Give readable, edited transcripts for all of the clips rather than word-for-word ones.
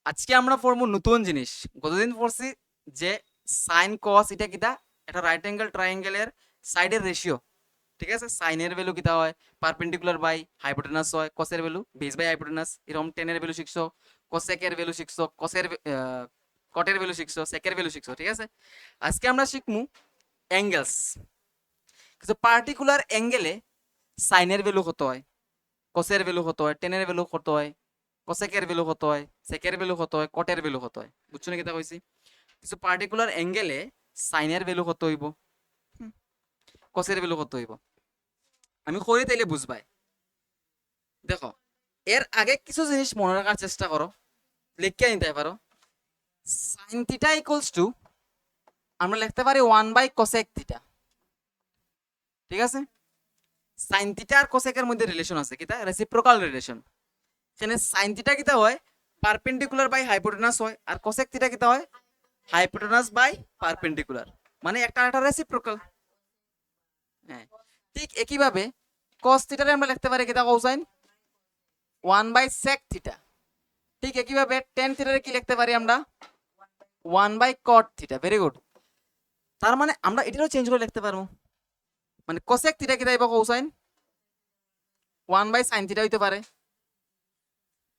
আজকে আমরা পড়বো নতুন জিনিস। গতদিন পড়ছি যে সাইন কস এটা কিতা, একটা রাইট অ্যাঙ্গেল ট্রায়াঙ্গেলের সাইডের রেশিও। ঠিক আছে, সাইনের ভ্যালু কিতা হয় পারপেন্ডিকুলার বাই হাইপোটেনাস হয়, কসের ভ্যালু বেস বাই হাইপোটেনাস, এরকম টেনের ভ্যালু শিখছো, কসেকের ভ্যালু শিখছো, কটের ভ্যালু শিখছো, সেকের ভ্যালু শিখছো। ঠিক আছে, আজকে আমরা শিখমু অ্যাঙ্গেলস। কিছু পার্টিকুলার অ্যাঙ্গেলে সাইনের ভ্যালু কত হয়, কসের ভ্যালু কত হয়, টেনের ভ্যালু কত হয়, কসেকের ভ্যালু কত হয়, সেকের ভ্যালু কত হয়, কটের ভ্যালু কত হয়। বুঝছো না কিতা কইছি? কিছু পার্টিকুলার অ্যাঙ্গেলে সাইনের ভ্যালু কত হইব, কসের ভ্যালু কত হইব, আমি করি তাইলে বুঝবাই। দেখো, এর আগে কিছু জিনিস মনে রাখার চেষ্টা করো, লিখে নিতে পারো। সাইন থিটা ইকুয়ালস টু আমরা লিখতে পারি 1/cosec থিটা। ঠিক আছে, সাইন থিটা আর কোসেকের মধ্যে রিলেশন আছে, কিতা রেসিপ্রোকাল রিলেশন। এখানে সাইন থিটা কিতা হয় পারপেন্ডিকুলার বাই হাইপোটেনাস হয়, আর কোসেক থিটা কিতা হয় হাইপোটেনাস বাই পারপেন্ডিকুলার, মানে একটা একটা রেসিপ্রোকাল। হ্যাঁ, ঠিক একইভাবে cos থিটারে আমরা লিখতে পারি কিতা কোসাইন 1/sec থিটা। ঠিক একইভাবে tan থিটারে কি লিখতে পারি আমরা 1/cot থিটা। Very good. তার মানে আমরা এটারও চেঞ্জ করে লিখতে পারবো, মানে cosec থিটা কিতা হইব কোসাইন 1/sin থিটা হইতে পারে,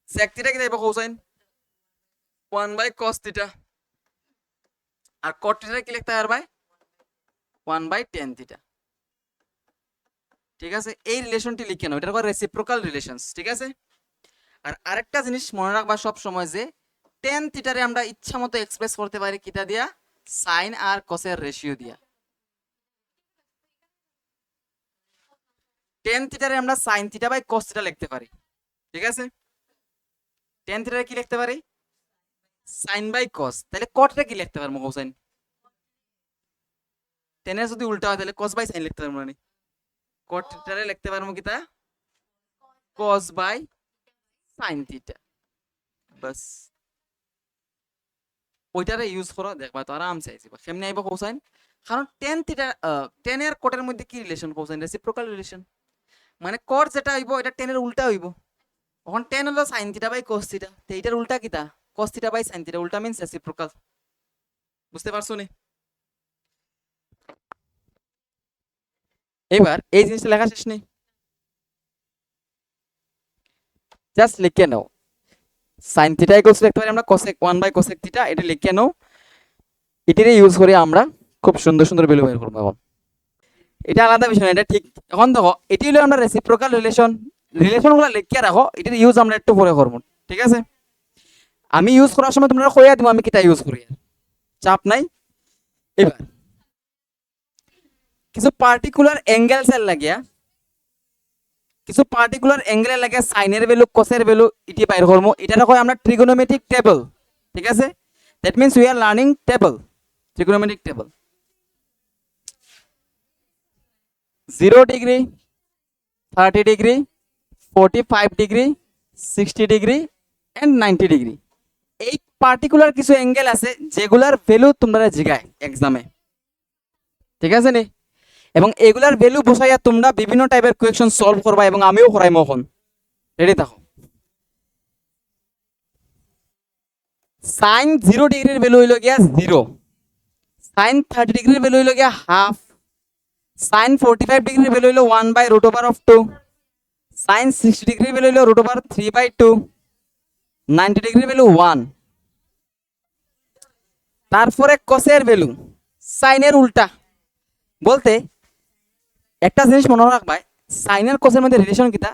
sec থিটা কিতা হইব কোসাইন 1/cos থিটা, আর cot থিটা কি লিখতে পারবে 1/tan থিটা। ঠিক আছে, এই রিলেশনটি লিখে নাও, এটা হলো রেসিপ্রোকাল রিলেশনস। ঠিক আছে, আর আরেকটা জিনিস মনে রাখবা সব সময় যে tan থিটারে আমরা ইচ্ছা মতো এক্সপ্রেস করতে পারি কিটা দিয়া, সাইন আর কসের রেশিও দিয়া। tan থিটারে আমরা sine theta by cos theta লিখতে পারি। ঠিক আছে, tan থিটারে কি লিখতে পারি সাইন বাই কস, তাহলে কটটা কি লিখতে পারবো কোসাইন, tan এর যদি উল্টা হয় তাহলে কস বাই সাইন লিখতে পারবো না, কট থিটারে লিখতে পারবো কিটা কস বাই সাইন থিটা। বাস ওইটারে ইউজ করো, দেখবা তো আরামসে আইছিবা কেমনে আইবা কোসাইন। কারণ tan থিটা tan এর কোটের মধ্যে কি রিলেশন কোসাইন রেসিপ্রোকাল রিলেশন, মানে কট যেটা হইব এটা tan এর উল্টা হইব। তখন tan হলো sin theta by cos theta, তো এইটার উল্টা কিটা cos theta by sin theta, উল্টা মিন্স রেসিপ্রোকাল। বুঝতে পারছো নি? এবার এই জিনিসটা লেখা শেষ নেই, জাস্ট লিখে নাও sin থিটা ইকুয়ালস লিখতে পারি আমরা cosec 1/cosec থিটা, এটা লিখে নাও। এটারে ইউজ করে আমরা খুব সুন্দর সুন্দর ভ্যালু বের করব। এখন এটা আলাদা বিষয় না, এটা ঠিক। এখন দেখো এটি হলো আমরা রেসিপ্রোকাল রিলেশন, রিলেশনগুলো লিখে রাখো, এটার ইউজ আমরা একটু পরে করব। ঠিক আছে, আমি ইউজ করার সময় তোমরা কইয়া দিব আমি কিটা ইউজ করি, চাপ নাই। এবার কিছু পার্টিকুলার অ্যাঙ্গেলস এর লাগিয়া, কিছু পার্টিকুলার অ্যাঙ্গেলের লাগে সাইনের ভ্যালু কসের ভ্যালু ইটি বাইর করবো, এটা কয় আমরা ট্রিগোনোমেট্রিক টেবল। ঠিক আছে, that means we are learning table, trigonometric table. 0 degree, 30 degree, 45 degree, 60 degree and 90 degree. এই পার্টিকুলার কিছু অ্যাঙ্গেল আছে যেগুলার ভ্যালু তোমরা জিগায় এক্সামে। ঠিক আছে নি? এবং এগুলার ভ্যালু বসাইয়া তোমরা বিভিন্ন টাইপের কোয়েকশন সলভ করবা, এবং আমিও করাই মখন। রেডি থাকো। সাইন 0 ডিগ্রির ভ্যালু হইল গিয়া 0, সাইন 30 ডিগ্রির ভ্যালু হইল গিয়া হাফ, সাইন 45 ডিগ্রির ভ্যালু হইল 1/√2, সাইন 60 ডিগ্রির ভ্যালু হইল √3/2, 90 ডিগ্রির ভ্যালু 1। তারপরে কসের ভ্যালু সাইনের উল্টা, বলতে একটা জিনিস মনে রাখবা, সাইন আর কসের মধ্যে রিলেশন কিটা,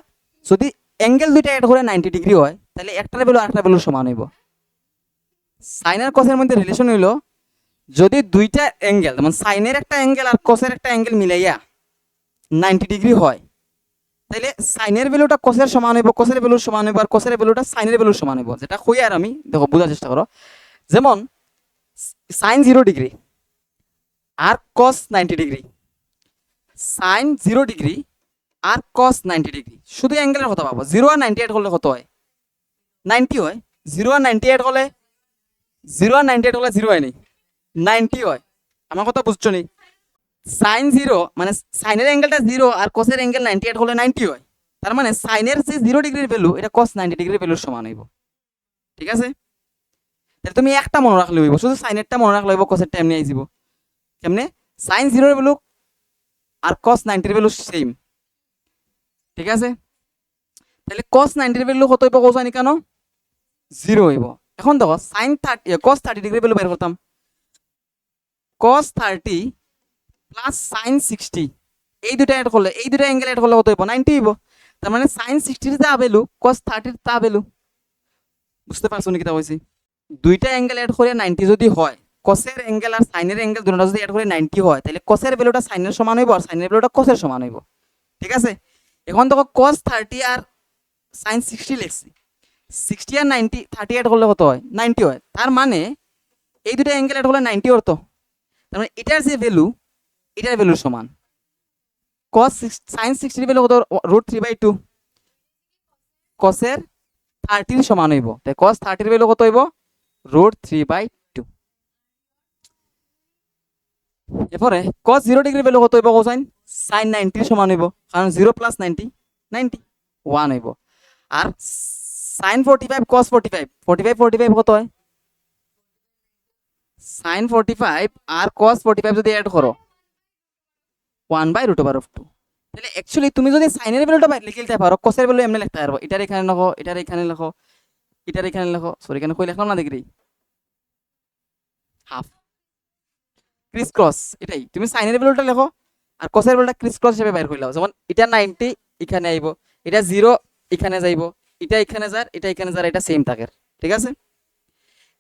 যদি অ্যাঙ্গেল দুইটা এড করে 90 ডিগ্রি হয় তাহলে একটার ভ্যালু আরেকটার ভ্যালু সমান হইব। সাইন আর কসের মধ্যে রিলেশন হইল যদি দুইটা অ্যাঙ্গেল, যেমন সাইনের একটা অ্যাঙ্গেল আর কসের একটা অ্যাঙ্গেল মিলাইয়া 90 ডিগ্রি হয়, তাহলে সাইনের ভ্যালুটা কসের সমান হইব, কসের ভ্যালুর সমান হইব, আর কসের ভ্যালুটা সাইনের ভ্যালুর সমান হইব। যেটা কই আর আমি দেখো বোঝার চেষ্টা করো, যেমন সাইন 0 ডিগ্রি আর কস 90 ডিগ্রি, সাইন 0 ডিগ্রি আর কস 90 ডিগ্রি, শুধু অ্যাঙ্গেলের কথা পাবো। 0 আর 90 এড করলে কত হয় 90 হয়, 0 আর 90 এড করলে 0 আর 90 এড করলে 0 হয়নি 90 হয়। আমার কথা বুঝছো নি? সাইন 0 মানে সাইনের অ্যাঙ্গেলটা 0 আর কসের অ্যাঙ্গেল 98 হলে 90 হয়, তার মানে সাইনের যে 0 ডিগ্রির ভ্যালু এটা কস 90 ডিগ্রির ভ্যালুর সমান হইব। ঠিক আছে, তাহলে তুমি একটা মনে রাখলে হইব, শুধু সাইনেরটা মনে রাখলে হইব, কসেরটা এমনি আই যাব। কেমনে? সাইন 0 এর ভ্যালু আর cos 90 এর ভ্যালু সেম, ঠিক আছে? তাহলে cos 90 এর ভ্যালু কত হইব কোসানি কেন? 0 হইব। এখন দেখো sin 30 cos 30 ডিগ্রি ভ্যালু বের করতাম, cos 30 প্লাস sin 60, এই দুটো অ্যাড করলে, এই দুটো অ্যাঙ্গেল অ্যাড করলে কত হইব? 90 হইব। তার মানে sin 60 এর তা ভ্যালু cos 30 এর তা ভ্যালু। বুঝতে পারছো নাকি তা হইছে? দুইটা অ্যাঙ্গেল অ্যাড করে 90 যদি হয়, cosের অ্যাঙ্গেল আর সাইনের অ্যাঙ্গেল দুটোটা যদি অ্যাড করে 90 হয়, তাহলে cosের ভ্যালুটা সাইনের সমান হইব আর সাইনের ভ্যালুটা cosের সমান হইব, ঠিক আছে? এখন দেখো cos 30 আর sin 60 লিখছি, 60 আর 90 30 অ্যাড করলে কত হয়? 90 হয়। তার মানে এই দুটো অ্যাঙ্গেল অ্যাড করলে 90 অর্থ, তার মানে এটার যে ভ্যালু, এটার ভ্যালুর সমান। cos sin 60 এর ভ্যালু কত? √3/2, cosের 30 এর সমান হইব, তাই cos 30 এর ভ্যালু কত হইব? √3/2। এরপরে cos 0 ডিগ্রি ভ্যালু কত হইব কোসাইন? sin 90 এর সমান হইব, কারণ 0 প্লাস 90 90 1 হইব। আর sin 45 cos 45 45 45 কত হয়? sin 45 আর cos 45 যদি অ্যাড করো 1/√2। তাহলে অ্যাকচুয়ালি তুমি যদি সাইনের ভ্যালুটা লিখে দিতে পারো, cosের ভ্যালু এমনি লিখতে পারবো, এটার এখানে লেখো, এটার এখানে লেখো, এটার এখানে লেখো, সরি এখানে কই লিখলাম না ডিগ্রি, হাফ ক্রিস ক্রস, এটাই তুমি সাইনের ভ্যালুটা লেখো আর cosের ভ্যালুটা ক্রিস ক্রস হিসেবে বাইর কইলাও। যেমন এটা 90 এখানে আইবো, এটা 0 এখানে যাইবো, এটা এখানে যার, এটা এখানে যার, এটা সেম থাকে, ঠিক আছে?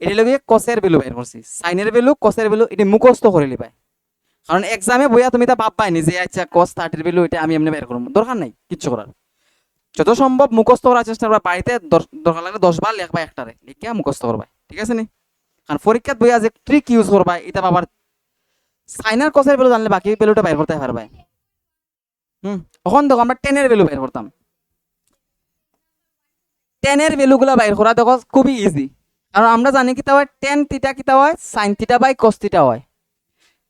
এটা লগে cosের ভ্যালু বাইর করছি, সাইনের ভ্যালু cosের ভ্যালু এটা মুখস্থ করে লিবাই, কারণ এক্সামে বইয়া তুমি তা ভাববাই নি যে আচ্ছা cos 30 এর ভ্যালু এটা আমি এমনি বের করব, দরকার নাই কিচ্ছু করার। যত সম্ভব মুখস্থ করার চেষ্টা করবা, বাড়িতে দরকার লাগলে 10 বার লেখবা, একটারে লিখিয়া মুখস্থ করবা, ঠিক আছে নি? কারণ পরীক্ষাত বইয়া যে ট্রিক ইউজ করবা, এটা বাবার সাইনার cosের ভ্যালু জানলে বাকি ভ্যালুটা বের করতে পারবা। এখন দেখো আমরা tan এর ভ্যালু বের করতাম, tan এর ভ্যালুগুলো বাইর করা দেখো খুবই ইজি, কারণ আমরা জানি কিতা হয়, tan থিটা কিতা হয়? sin theta by cos theta হয়।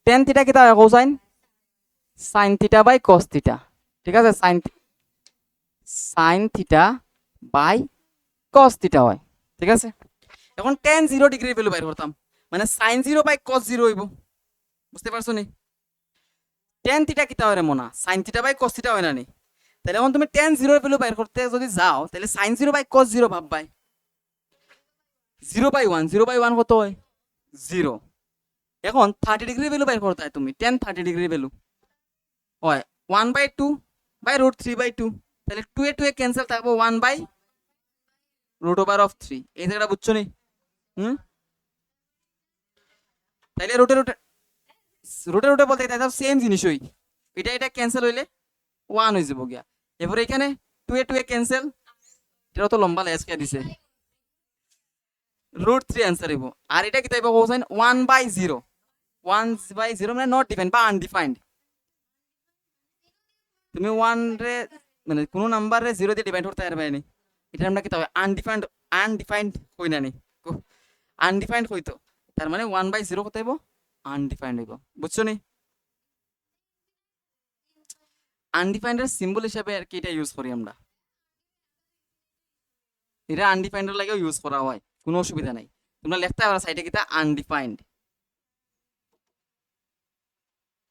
tan থিটা কিতা হয় কোসাইন? sin theta by cos theta, ঠিক আছে? sin theta by cos theta হয়, ঠিক আছে? এখন tan 0 ডিগ্রি ভ্যালু বাইর করতাম, মানে sin 0 বাই cos 0 হইব। বুঝতে পারছো নি? tan থিটা কিতা হয় রে মনা? sin theta by cos theta হয় না নি? তাহলে এখন তুমি tan 0 এর ভ্যালু বাইর করতে যদি যাও, তাহলে sin 0 বাই cos 0 ভাববাই, 0/1, 0/1 কত হয়? 0। এখন 30 ডিগ্রি ভ্যালু বাইর করতে হয় তুমি, tan 30 ডিগ্রি ভ্যালু হয় 1/2 বাই √3/2, তাহলে 2 এ 2 এ ক্যান্সেল থাকবো, 1/√3। এই জায়গাটা বুঝছো নি? তাইলে রুটে রুটে রুটে রুটে বলতে তাই সেম জিনিসই, এটা এটা ক্যান্সেল হইলে 1 হয়ে যাবো গিয়া। এরপরে এখানে 2 এ 2 এ ক্যান্সেল, এটা তো লম্বা লেস কে দিছে, √3 आंसर হইব। আর এটা কি তাইবা কোসাইন 1/0, 1/0 মানে নট ডিফাইন্ড বা আনডিফাইন্ড। তুমি 1 রে মানে কোন নাম্বারে 0 দিয়ে ডিভাইড করতে পারবে না, এটা আমরা কি তবে আনডিফাইন্ড, আনডিফাইন্ড কই না নি, আনডিফাইন্ড কইতো, তার মানে 1/0 কত হইব? আনডিফাইন্ড হইব। বুঝছো নি? আনডিফাইন্ড এর সিম্বল হিসেবে আর কি এটা ইউজ করি আমরা, এটা আনডিফাইন্ড এর লাগেও ইউজ করা হয়, কোনো অসুবিধা নাই। তোমরা লিখতে পারো সাইডে কিটা আনডিফাইন্ড,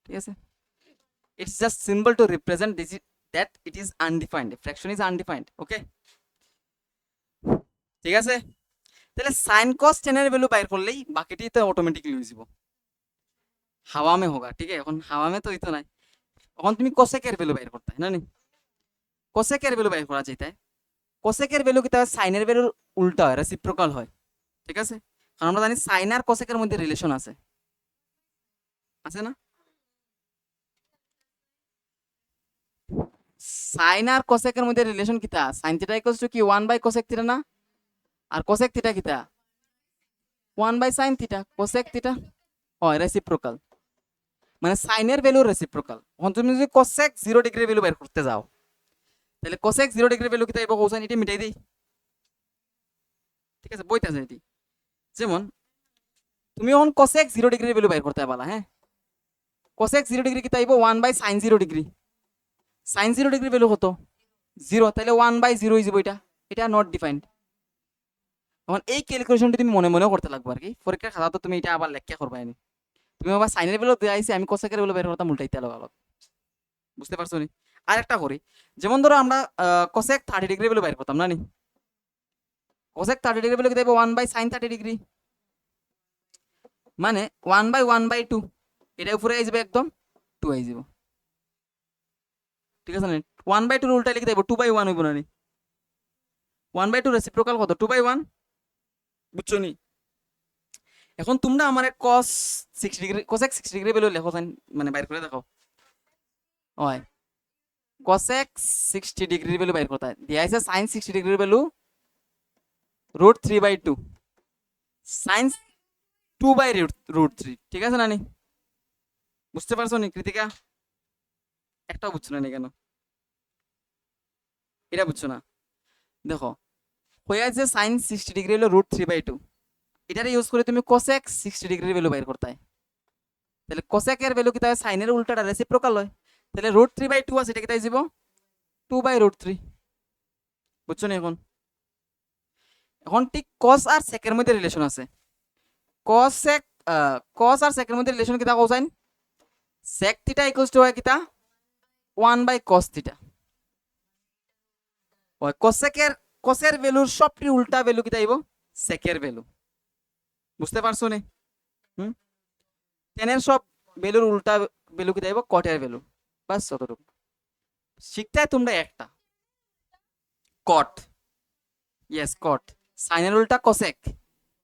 ঠিক আছে? It's just symbol to represent this that it is undefined, fraction is undefined, okay? ঠিক আছে? তাহলে sin cos tan এর ভ্যালু বাইর করলেই বাকিটি তো অটোমেটিক্যালি হয়ে যাব, হাওয়া মে হোগা, ঠিক আছে? এখন হাওয়া মে তো হইতো না, এখন তুমি cosec এর ভ্যালু বাইর করতে হয় না নি? cosec এর ভ্যালু বাইর করা যাইতে, cosec এর ভ্যালু কিতা হয়? sin এর ভ্যালুর উল্টা হয়, রেসিপ্রোকাল হয়, ঠিক আছে? কারণ আমরা জানি sin আর cosec এর মধ্যে রিলেশন আছে, আছে না? sin আর cosec এর মধ্যে রিলেশন কিতা? sin থিটা ইকুয়ালস টু কি 1/cosec থিটা না? আর cosec থিটা কিতা? 1/sin theta. cosec থিটা হয় রেসিপ্রোকাল, মানে sin এর ভ্যালু রেসিপ্রোকাল। এখন তুমি যদি cosec 0 ডিগ্রি ভ্যালু বের করতে যাও, তাহলে cosec 0 ডিগ্রি ভ্যালু কিতা আইবো কোসাইন? এটা মিটাই দেই, ঠিক আছে? বইতে আছে এটি, যেমন তুমি এখন cosec 0 ডিগ্রি ভ্যালু বের করতে পারলা, হ্যাঁ? cosec 0 ডিগ্রি কিতা আইবো? 1/sin 0 degree. sin 0 degree value কত? 0, তাহলে 1/0 হয়ে যাবে, এটা এটা নট ডিফাইন্ড, এখন এই ক্যালকুলেশনটা তুমি মনে মনেও করতে লাগবে আর কি, পরীক্ষার খাতা তো তুমি এটা আবার লেখা করবা নি, তুমি আবার সাইনের বেলো দিয়ে আইছি আমি কোসেকের বেলো বের করতাম উল্টাইতে আলাদা, বুঝতে পারছো নি? আর একটা করি, যেমন ধরো আমরা কোসেক 30 ডিগ্রি বেলো বের করতাম না নি, কোসেক 30 ডিগ্রি বেলো কি দেবো 1/sin 30 ডিগ্রি, মানে 1/1/2, এটা উপরে আই যাবে একদম 2 আই যাব, ঠিক আছে না? 1/2 উল্টাই লিখে দেবো 2/1 হইব না নি, 1/2 রেসিপ্রোকাল কত 2/1, বুঝছো নি? এখন তোমরা আমার cos 60 ডিগ্রি কোসেক 60 ডিগ্রি বেলো লেখো মানে বাইর করে দেখো, হয় কোসেক 60 ডিগ্রি ভ্যালু বাইর করতে হয়, দিয়া আছে sin 60 ডিগ্রির ভ্যালু √3/2, sin 2/√3, ঠিক আছে নানি? বুঝতে পারছো নি কৃতিকা? একটাও বুঝছো না নি কেন? এটা বুঝছো না? দেখো হয়ে আছে sin 60 ডিগ্রি হলো √3/2, এটারে ইউজ করে তুমি কোসেক 60 ডিগ্রির ভ্যালু বাইর করতে হয়, তাহলে কোসেকের ভ্যালু কি তাই সাইনের উল্টাটা রেসিপ্রোকাল হয়, তাহলে √3/2 আছে, এটা কি তাই যাব 2/√3, বুঝছো না? এখন এখন ঠিক কস আর সেকের মধ্যে রিলেশন আছে, cos sec cos আর sec এর মধ্যে রিলেশন কিতা cosine, sec theta equals to হয় কিতা 1/cos থিটা, ওই cos এর ভ্যালুর সবটি উল্টা ভ্যালু কিতা আইব sec এর ভ্যালু, বুঝতে পারছো নি? হুম, tan এর সব ভ্যালুর উল্টা ভ্যালু কিতা আইব cot এর ভ্যালু, বাস যতটুকু শিখতে তোমরা একটা cot, ইয়েস cot, sin এর উল্টা cosec,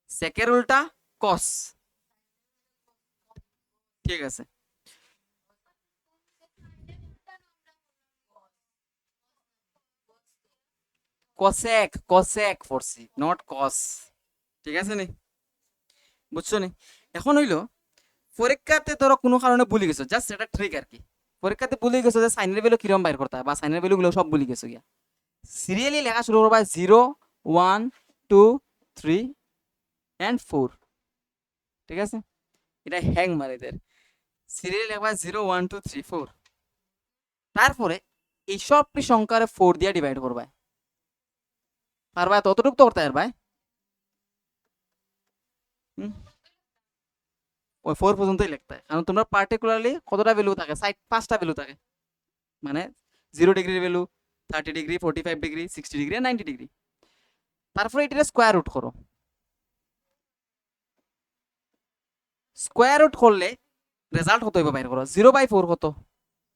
sec এর উল্টা cos, ঠিক আছে? cosec ফরছি নট cos, ঠিক আছে নি? বুঝছো নি? এখন হইলো পরীক্ষাতে ধরো কোনো কারণে ভুলে গেছো, জাস্ট এটা ট্রিক আর কি, পরীক্ষাতে ভুলে গেছো যে সাইনের ভ্যালু কিরকম বাইর করতে হয় বা সাইনের ভ্যালু গুলো সব ভুলে গেছো গিয়া, সিরিয়ালি লেখা শুরু করবা 0 1 2 3 এন্ড 4, ঠিক আছে? এটা হ্যাং মারে এদের, সিরিয়ালি লেখবা 0 1 2 3 4, তারপরে এই সবটি সংখ্যারে 4 দিয়ে ডিভাইড করবা, পারবা? ততটুকু তো করতে পারবা, ওই 4 পর্যন্তই লিখতে হয়, কারণ তোমরা পার্টিকুলারলি কতটা ভ্যালু থাকে, 5টা ভ্যালু থাকে, মানে 0 ডিগ্রির value 30 degree 45 degree 60 degree 90 degree, তারপরে এটা স্কোয়ার রুট করো, স্কোয়ার রুট করলে রেজাল্ট কত হইব বাইর করো, 0/4 কত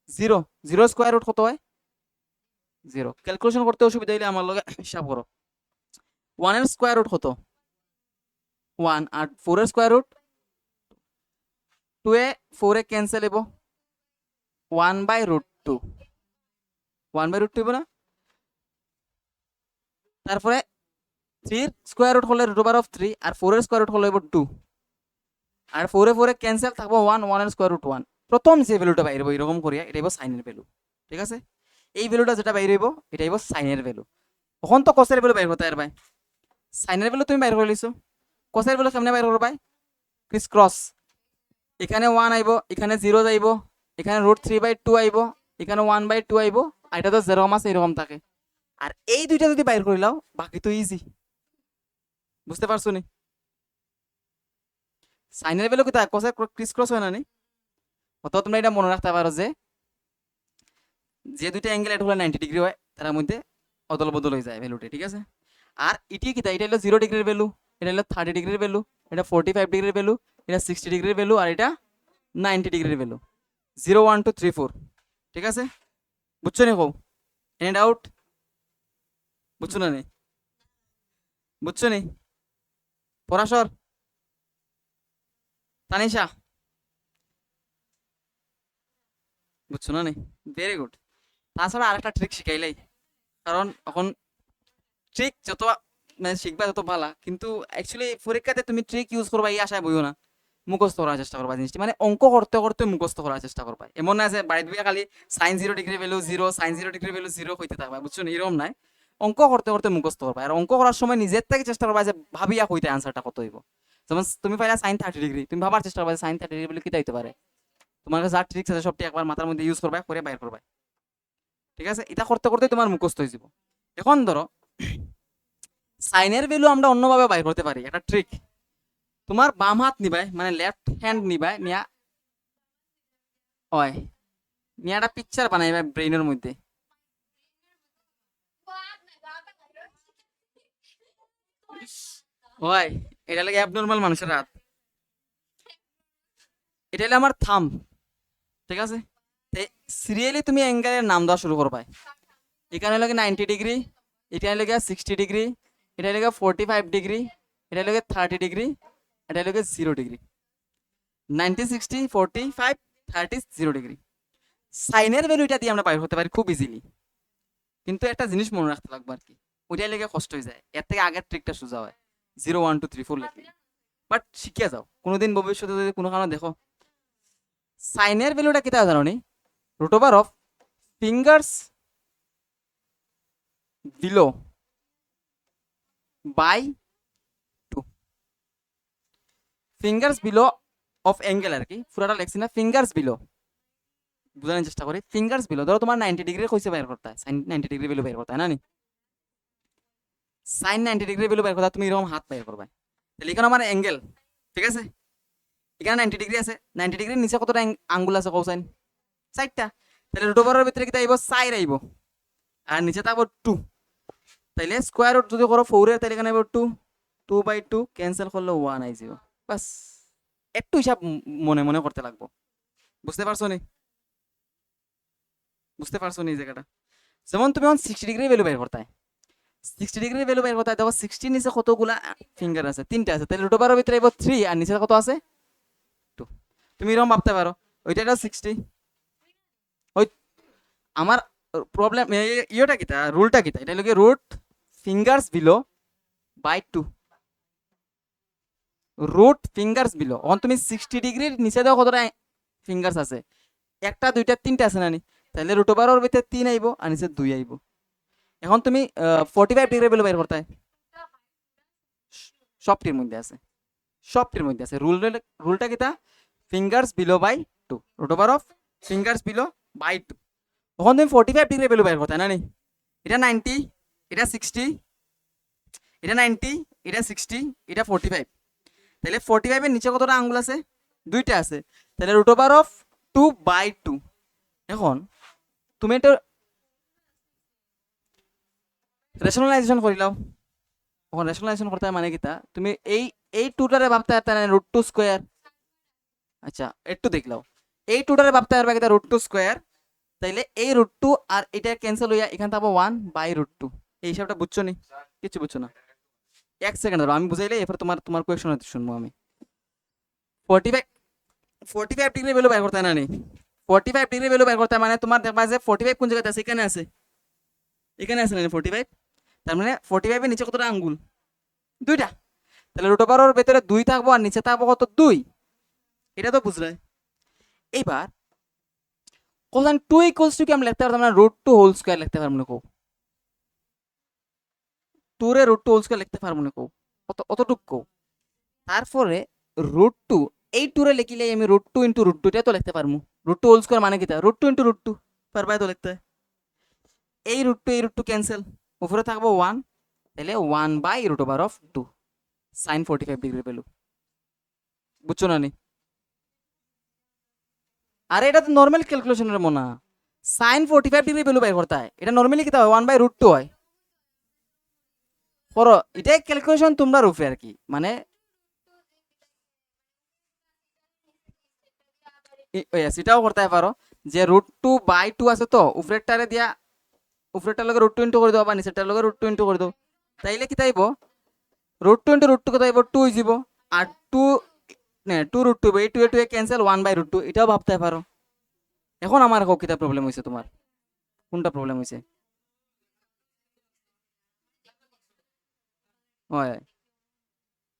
0, 0 স্কোয়ার রুট কত হয় 0, ক্যালকুলেশন করতে অসুবিধা হইলে আমার লগে হিসাব করো, 1 এর স্কোয়ার রুট কত 1, আর 4 এর স্কোয়ার রুট 2 এ 4 এ ক্যান্সেল হইব 1/√2, 1/√2 হইব না? তারপরে 3 এর স্কোয়ার রুট হলে √3, আর 4 এর স্কোয়ার রুট হলে হইব 2, আর 4 এ 4 এ ক্যান্সেল থাকবো 1, 1 এর স্কোয়ার রুট 1, প্রথম যে ভ্যালুটা বাইরে হইব এরকম করিয়া এটা হইব সাইনের ভ্যালু, ঠিক আছে? এই ভ্যালুটা যেটা বাইরে হইব এটা হইব সাইনের ভ্যালু, তখন তো কসের ভ্যালু বাইর করতে পারবাই, সাইনের ভ্যালু তুমি বাইর করে লিছো, কসের ভ্যালু কেমনে বাইর করবাই, ক্রিস ক্রস, এখানে 1 আইব, এখানে 0 যাইব, এখানে √3/2 আইব, এখানে 1/2 আইব, আর এটা তো যেরকম আছে এরকম থাকে, আর এই দুইটা যদি বাইর করে লাও বাকি তো ইজি, বুঝতে পারছো নি? সাইনের ভ্যালু কিতা কসের ক্রিস ক্রস হয় না নি, অত তোমরা এটা মনে রাখতে পারো যে যে দুইটা অ্যাঙ্গেল এটা হলো 90 ডিগ্রি হয় তার মধ্যে অদল বদল হয়ে যায় ভ্যালুটা, ঠিক আছে? আর এটি কিতা, এটা হলো 0 ডিগ্রির ভ্যালু, এটা হলো 30 ডিগ্রির ভ্যালু, এটা 45 ডিগ্রির ভ্যালু, এটা 60 ডিগ্রির ভ্যালু, আর এটা 90 ডিগ্রির ভ্যালু, 0 1 2 3 4, ঠিক আছে? বুঝছো নি? কও এনি ডাউট? বুঝছো না নি? বুঝছো নি? পরাশর, তানিশা, বুঝছো না নি? Very good. তাছাড়া আরেকটা ট্রিক শিখাইলাই, কারণ এখন ট্রিক যত মানে শিখবা তত ভালো, কিন্তু অ্যাকচুয়ালি পরীক্ষাতে তুমি ট্রিক ইউজ করবা এই আশায় বইও না, মুখস্থ করার চেষ্টা করবা জিনিসটি, মানে অঙ্ক করতে করতে মুখস্থ করার চেষ্টা করবা, এমন না যে বাড়িতে বইয়া খালি sine 0 degree value 0 sine 0 degree value 0 হইতে থাকবা, বুঝছো না? এরকম নাই, অঙ্ক করতে করতে মুখস্থ করবা, আর অঙ্ক করার সময় নিজের থেকে চেষ্টা করবা যে ভাবিয়া কইতে আনসারটা কত হইব, যেমন তুমি পাইলা সাইন 30 ডিগ্রি, তুমি ভাবার চেষ্টা করবা সাইন 30 ডিগ্রি বলে কি হইতে পারে, তোমার কাছে যা ট্রিক্স আছে সবটি একবার মাথার মধ্যে ইউজ করবা, করে বাইর করবা, ঠিক আছে? এটা করতে করতে তোমার মুখস্থ হয়ে যাব। এখন ধরো সাইনের ভ্যালু আমরা অন্যভাবে বাইর করতে পারি, একটা ট্রিক। তোমার বাম হাত নিবাই, মানে লেফট হ্যান্ড নিবাই, নিয়া হয় নিয়ে একটা পিকচার বানাইবা ব্রেইনের মধ্যে। হয় এটা লাগে অ্যাবনর্মাল মানুষের হাত, এটা হলো আমার থাম, ঠিক আছে? সিরিয়ালি তুমি অ্যাঙ্গেলের নাম দেওয়া শুরু করবা। এখানে লাগে 90 ডিগ্রি, এটা লাগে 60 ডিগ্রি, এটা লাগে 45 ডিগ্রি, এটা লাগে 30 ডিগ্রি, এটা লাগে 0 ডিগ্রি। 90, 60, 45, 30, 0 ডিগ্রি। সাইনের ভ্যালু এটা দিয়ে আমরা বাইর হতে পারি খুব ইজিলি, কিন্তু একটা জিনিস মনে রাখতে লাগবে আর কি, ওইটাই লেগে কষ্ট হয়ে যায়। এর থেকে আগের ট্রিকটা সোজা হয়, 0, 1, 2, 3, 4 লিখে। বাট শিখিয়ে যাও, কোনোদিন ভবিষ্যতে যদি কোনো কারণে দেখো সাইনের ভ্যালুটা কিতা জানো নি, root over of fingers below by 2। Fingers below of angle আর কি, পুরাটা লেখছি না, ফিঙ্গার্স বিলো বোঝানোর চেষ্টা করি। ফিঙ্গার্স বিলো ধরো তোমার 90 ডিগ্রি কইছে বের করতে হয়, সাইন 90 ডিগ্রি ভ্যালু বের করতে হয় না নি, সাইন 90 ডিগ্রি ভ্যালু বের করতে হয়, তুমি এরকম হাত বের করবে। তাহলে এখানে আমার অ্যাঙ্গেল, ঠিক আছে, এখানে 90 ডিগ্রি আছে, 90 ডিগ্রির নিচে কতটা আঙ্গুল আছে কোসাইন? 4টা। তাহলে রুট ওভারের ভিতরে কিতা আইব? 4 আইব, আর নিচে থাকবো 2। তাইলে স্কোয়ার রুট যদি করো 4 এর, তাহলে এখানে আইব 2, 2/2 ক্যান্সেল করলে 1 আই যাব। বাস, একটু হিসাব মনে মনে করতে লাগবো। বুঝতে পারছো নি? বুঝতে পারছো নি এই জায়গাটা? যেমন তুমি 60 ডিগ্রি ভ্যালু বের করতে হয়, 60 ডিগ্রি ভ্যালু বের করতে হয়, দেখো 60 নিচে কতগুলা ফিঙ্গার আছে? 3টা আছে। তাহলে রুট ওভারের ভিতরে আইব 3, আর নিচে কত আছে? 2। তুমি এরকম ভাবতে পারো, ওইটা 60, ওই আমার প্রবলেম ইয়েটা কিতা, রুলটা কিতা, এটা হলো root fingers below by 2, root fingers below. এখন তুমি 60 ডিগ্রির নিচে দাও কতটা ফিঙ্গার্স আছে? 1টা 2টা 3টা আছে না নি? তাহলে রুট ওভারের ভিতরে 3 আইব, আর নিচে 2 আইব। এখন তুমি 45 ডিগ্রি ভ্যালু বের করতে হয়, সবটির মধ্যে আছে, সবটির মধ্যে আছে। রুলটা কিতা? Fingers below by 2, root over of fingers below by 2। তখন তুমি 45 ডিগ্রি ভ্যালু বের করতে হয় না নি? এটা 90, এটা 60, এটা 90, এটা 60, এটা 45। তাহলে 45 এর নিচে কতটা আঙ্গুল আছে? 2টা আছে। তাহলে রুট ওভার অফ 2/2। এখন তুমি এটা রেশনালাইজেশন করে নাও। এখন রেশনালাইজেশন করতে হয় মানে কিতা, তুমি এই 2টারে ভাবতে পারতে না রুট 2 স্কয়ার। আচ্ছা একটু দেখলাও, এই 2টারে ভাবতে পারবে কিতা রুট 2 স্কয়ার। তাইলে এই রুট 2 আর এটা ক্যান্সেল হইয়া এখানে থাকবো 1/√2। এই হিসাবটা বুঝছো নি? কিছু বুঝছো না? 1 সেকেন্ড ধরো, আমি বুঝাইলে এরপর তোমার তোমার কোয়েশ্চন শুনবো আমি। 45 45 ডিগ্রি ভ্যালু বের করতে হয় না নি? 45 ডিগ্রি ভ্যালু বের করতে হয়, মানে তোমার দেখবা যে 45 কোন জায়গাতে আছে? এখানে আছে, এখানে আছে না 45? তার মানে 45 এর নিচে কতটা আঙ্গুল? 2টা। তাহলে রুট ওভারের ভেতরে 2 থাকবো, আর নিচে থাকবো কত? 2। এটা তো বুঝলে। এবার কোসাইন 2 ইকুয়ালস টু কি আমি লিখতে পারতাম না রুট 2 হোল স্কয়ার লিখতে পারবো না? কো 2 রে রুট 2 হোল স্কয়ার লিখতে পারবো না? কো অতটুকু। তারপরে রুট 2, এই 2 রে লিখিলে আমি রুট 2 ইনটু রুট 2 এটা তো লিখতে পারবো। রুট 2 হোল স্কয়ার মানে কি? তা রুট 2 ইনটু রুট 2 পারবাই তো লিখতে। এই রুট 2 ক্যান্সেল, উপরে থাকবো 1, তাহলে 1/√2 সাইন 45 ডিগ্রি ভ্যালু। বুঝছো না নি? আরে এটা তো নর্মাল ক্যালকুলেশনের মনা, সাইন 45 ডিগ্রি ভ্যালু বের করতে হয়, এটা নর্মালি কি হয়? 1/√2 হয়। করো এটাই ক্যালকুলেশন তোমরা রূপে আর কি, মানে এটাও করতে পারো যে √2/2 আছে তো উপরেরটারে দিয়া, উপরেরটার লগে √2 ইনটু করে দাও, বা নিচেরটার লগে √2 ইনটু করে দাও। তাইলে কি তাইব √2 ইনটু √2 কত আইব? 2 হয়ে যাব। আর 2 না 2√2, এই 2 এ 2 এ ক্যান্সেল, 1/√2। এটাও ভাবতে পারো। এখন আমার কিটা প্রবলেম হয়েছে? তোমার কোনটা প্রবলেম হয়েছে? হয়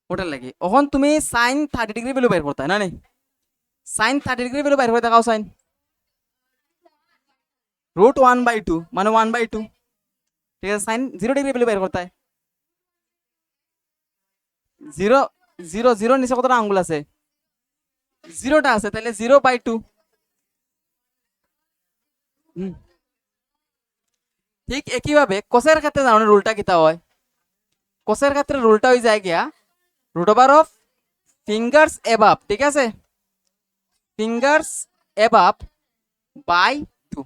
ওটার লাগে। এখন তুমি সাইন 30 ডিগ্রি ভ্যালু বের করতে হয় না নি? সাইন 30 ডিগ্রি ভ্যালু বের করে দেখাও। সাইন √1/2 মানে 1/2, ঠিক আছে? সাইন 0 ডিগ্রি ভ্যালু বের করতে হয়। 0, 0, 0 নিচে কতটা আঙ্গুল আছে? 0টা আছে, তাহলে 0/2। ঠিক একইভাবে কোসের ক্ষেত্রে জানো রুলটা কিতা হয়? কোসের ক্ষেত্রে রুলটা হয়ে যায় গিয়া রুট ওভার অফ ফিঙ্গার্স এবাব, ঠিক আছে, ফিঙ্গার্স এবাব বাই 2।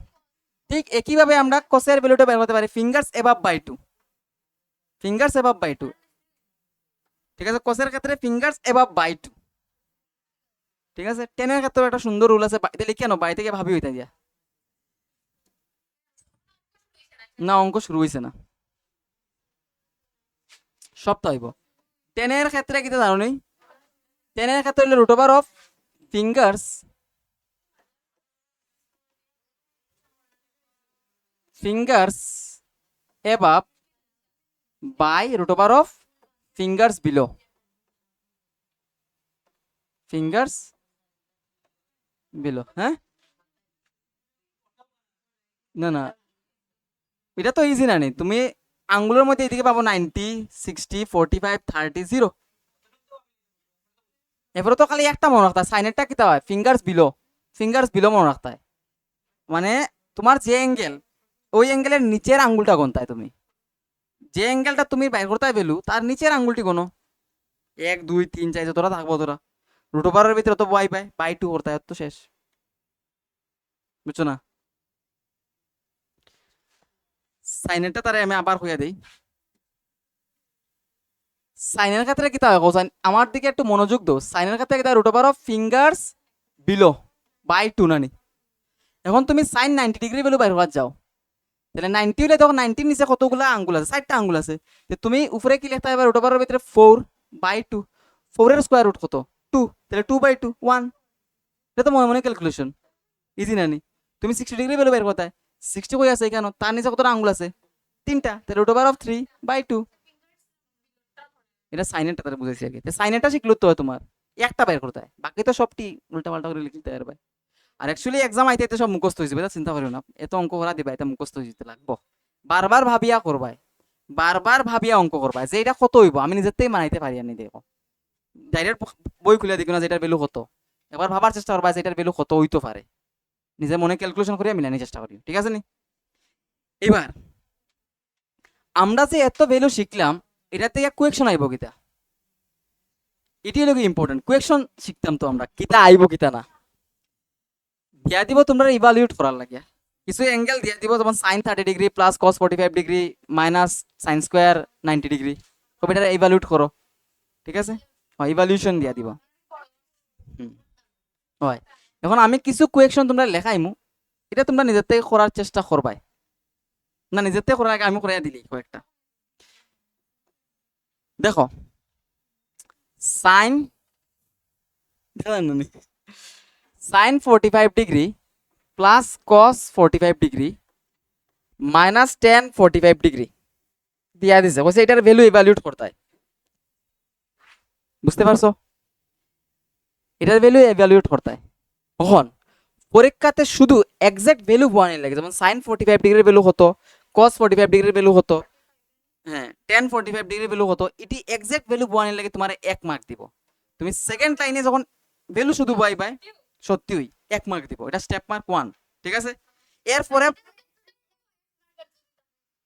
ঠিক একইভাবে আমরা কোসের ভ্যালুটা বের করতে পারি fingers above by 2, fingers above by 2, ঠিক আছে। কোসের ক্ষেত্রে ফিঙ্গার্স এবাব বাই 2, ঠিক আছে। টেনের ক্ষেত্রে একটা সুন্দর রুল আছে, বাড়িতে লিখে বাড়ি থেকে ভাবি হইতা দিয়া না, অঙ্ক শুরু হয়েছে না, সপ্তাহ হইব। টেনের ক্ষেত্রে কি জানো নেই, টেনের ক্ষেত্রে হলো root over of fingers fingers above by root over of fingers below, fingers below. হ্যাঁ, না না, এটা তো ইজি না নি, তুমি আঙ্গুলের মধ্যে এদিকে পাবো 90, 60, 45, 30, 0। এরপরে তো খালি একটা মনে রাখতে হয়, সাইনেরটা কিতা হয় ফিঙ্গার্স বিলো, ফিঙ্গার্স বিলো মনে রাখতে হয়। মানে তোমার যে অ্যাঙ্গেল, ওই অ্যাঙ্গেলের নিচের আঙ্গুলটা গন্তায়, তুমি যে অ্যাঙ্গেলটা তুমি বাইর করতে ভ্যালু তার নিচের আঙ্গুলটি কোনো 1, 2, 3, 4 যতটা থাকবো তোরা রুট ওভারের ভিতরে তো বাই বাই বাই 2 করতে হয়, তো শেষ, বুঝছো না। সাইনেরটা তারে আমি আবার হইয়া দিই। সাইনের ক্ষেত্রে কি হয় কোসাইন, আমার দিকে একটু মনোযোগ দাও। সাইনের ক্ষেত্রে কি root over of fingers below by 2 নানি। এখন তুমি সাইন 90 ডিগ্রি ভ্যালু বাইর হওয়ার যাও, তাহলে 90 হলে তখন 90 নিচে কতগুলো আঙ্গুল আছে, 4টা আঙ্গুল আছে। তো তুমি উপরে কি লিখতে হবে রুট ওভারের ভিতরে 4 বাই 2, 4 এর স্কয়ার রুট কত 2, তাহলে 2 বাই 2 1। এটা তো মনে মনে ক্যালকুলেশন, ইজি নানি। তুমি 60 ডিগ্রি ভ্যালু বের করতে 60 কই আছে কেন, তার নিচে কতটা আঙ্গুল আছে 3টা, তাহলে রুট ওভার অফ 3 বাই 2। এটা সাইনেরটা তারা বুঝেছি আগে, সাইনেরটা শিখলো তো তোমার একটা বের করতে হয়, বাকি তো সবটি উল্টা পাল্টা করে লিখতে পারবে। আর অ্যাকচুয়ালি এক্সাম আইতে এতে সব মুখস্থ হয়ে যাবে, এটা চিন্তা করিও না, এত অঙ্ক করা দিবা এটা মুখস্থ হয়ে যেতে লাগবো। বারবার ভাবিয়া করবাই, বারবার ভাবিয়া অঙ্ক করবাই যে এটা কত হইব, আমি নিজেরতেই মানাইতে পারি আনি দেখো, ডাইরেক্ট বই খুলে দেখো না যে এটার ভ্যালু কত, এবার ভাবার চেষ্টা করবা যে এটার ভ্যালু কত হইতে পারে, নিজে মনে ক্যালকুলেশন করে মিলানোর চেষ্টা করি, ঠিক আছে নি। এবার আমরা যে এত ভ্যালু শিখলাম, এটা থেকে কোয়েকশন আইব কিতা, এটি হলো ইম্পর্টেন্ট। কোয়েকশন শিখতাম তো আমরা, কিতা আইব কিতা না দিয়া দিব তোমরা ইভালুয়েট করার লাগে। কিছু অ্যাঙ্গেল দিয়া দিব, যেমন sine 30 degree plus cos 45 degree minus sine square 90 degree, তবে এটা ইভালুয়েট করো, ঠিক আছে, ইভালুয়েশন দিয়া দিব। হয়, এখন আমি কিছু কোয়েকশন তোমরা লেখাইমু, এটা তোমরা নিজের থেকে করার চেষ্টা করবাই, না নিজের থেকে করার আগে আমি করাইয়া দিলি কয়েকটা। দেখো sine sine 45 degree plus cos 45 degree minus tan 45 degree দিয়া দিছে, বলছে এটার ভ্যালু ইভ্যালুয়েট করতে হয়, বুঝতে পারছো, এটার ভ্যালু ইভ্যালুয়েট করতে হয়। কখন পরীক্ষাতে শুধু এক্সাক্ট ভ্যালু বানাই লাগে, যেমন সাইন 45 ডিগ্রির ভ্যালু কত, কস 45 ডিগ্রির ভ্যালু কত, হ্যাঁ টেন 45 ডিগ্রির ভ্যালু কত, এটি এক্সাক্ট ভ্যালু বানাই লাগে, তোমার 1 মার্ক দিব। তুমি সেকেন্ড লাইনে যখন ভ্যালু শুধু বাই বাই সত্যিই 1 মার্ক দিব, এটা স্টেপ মার্ক 1, ঠিক আছে। এরপরে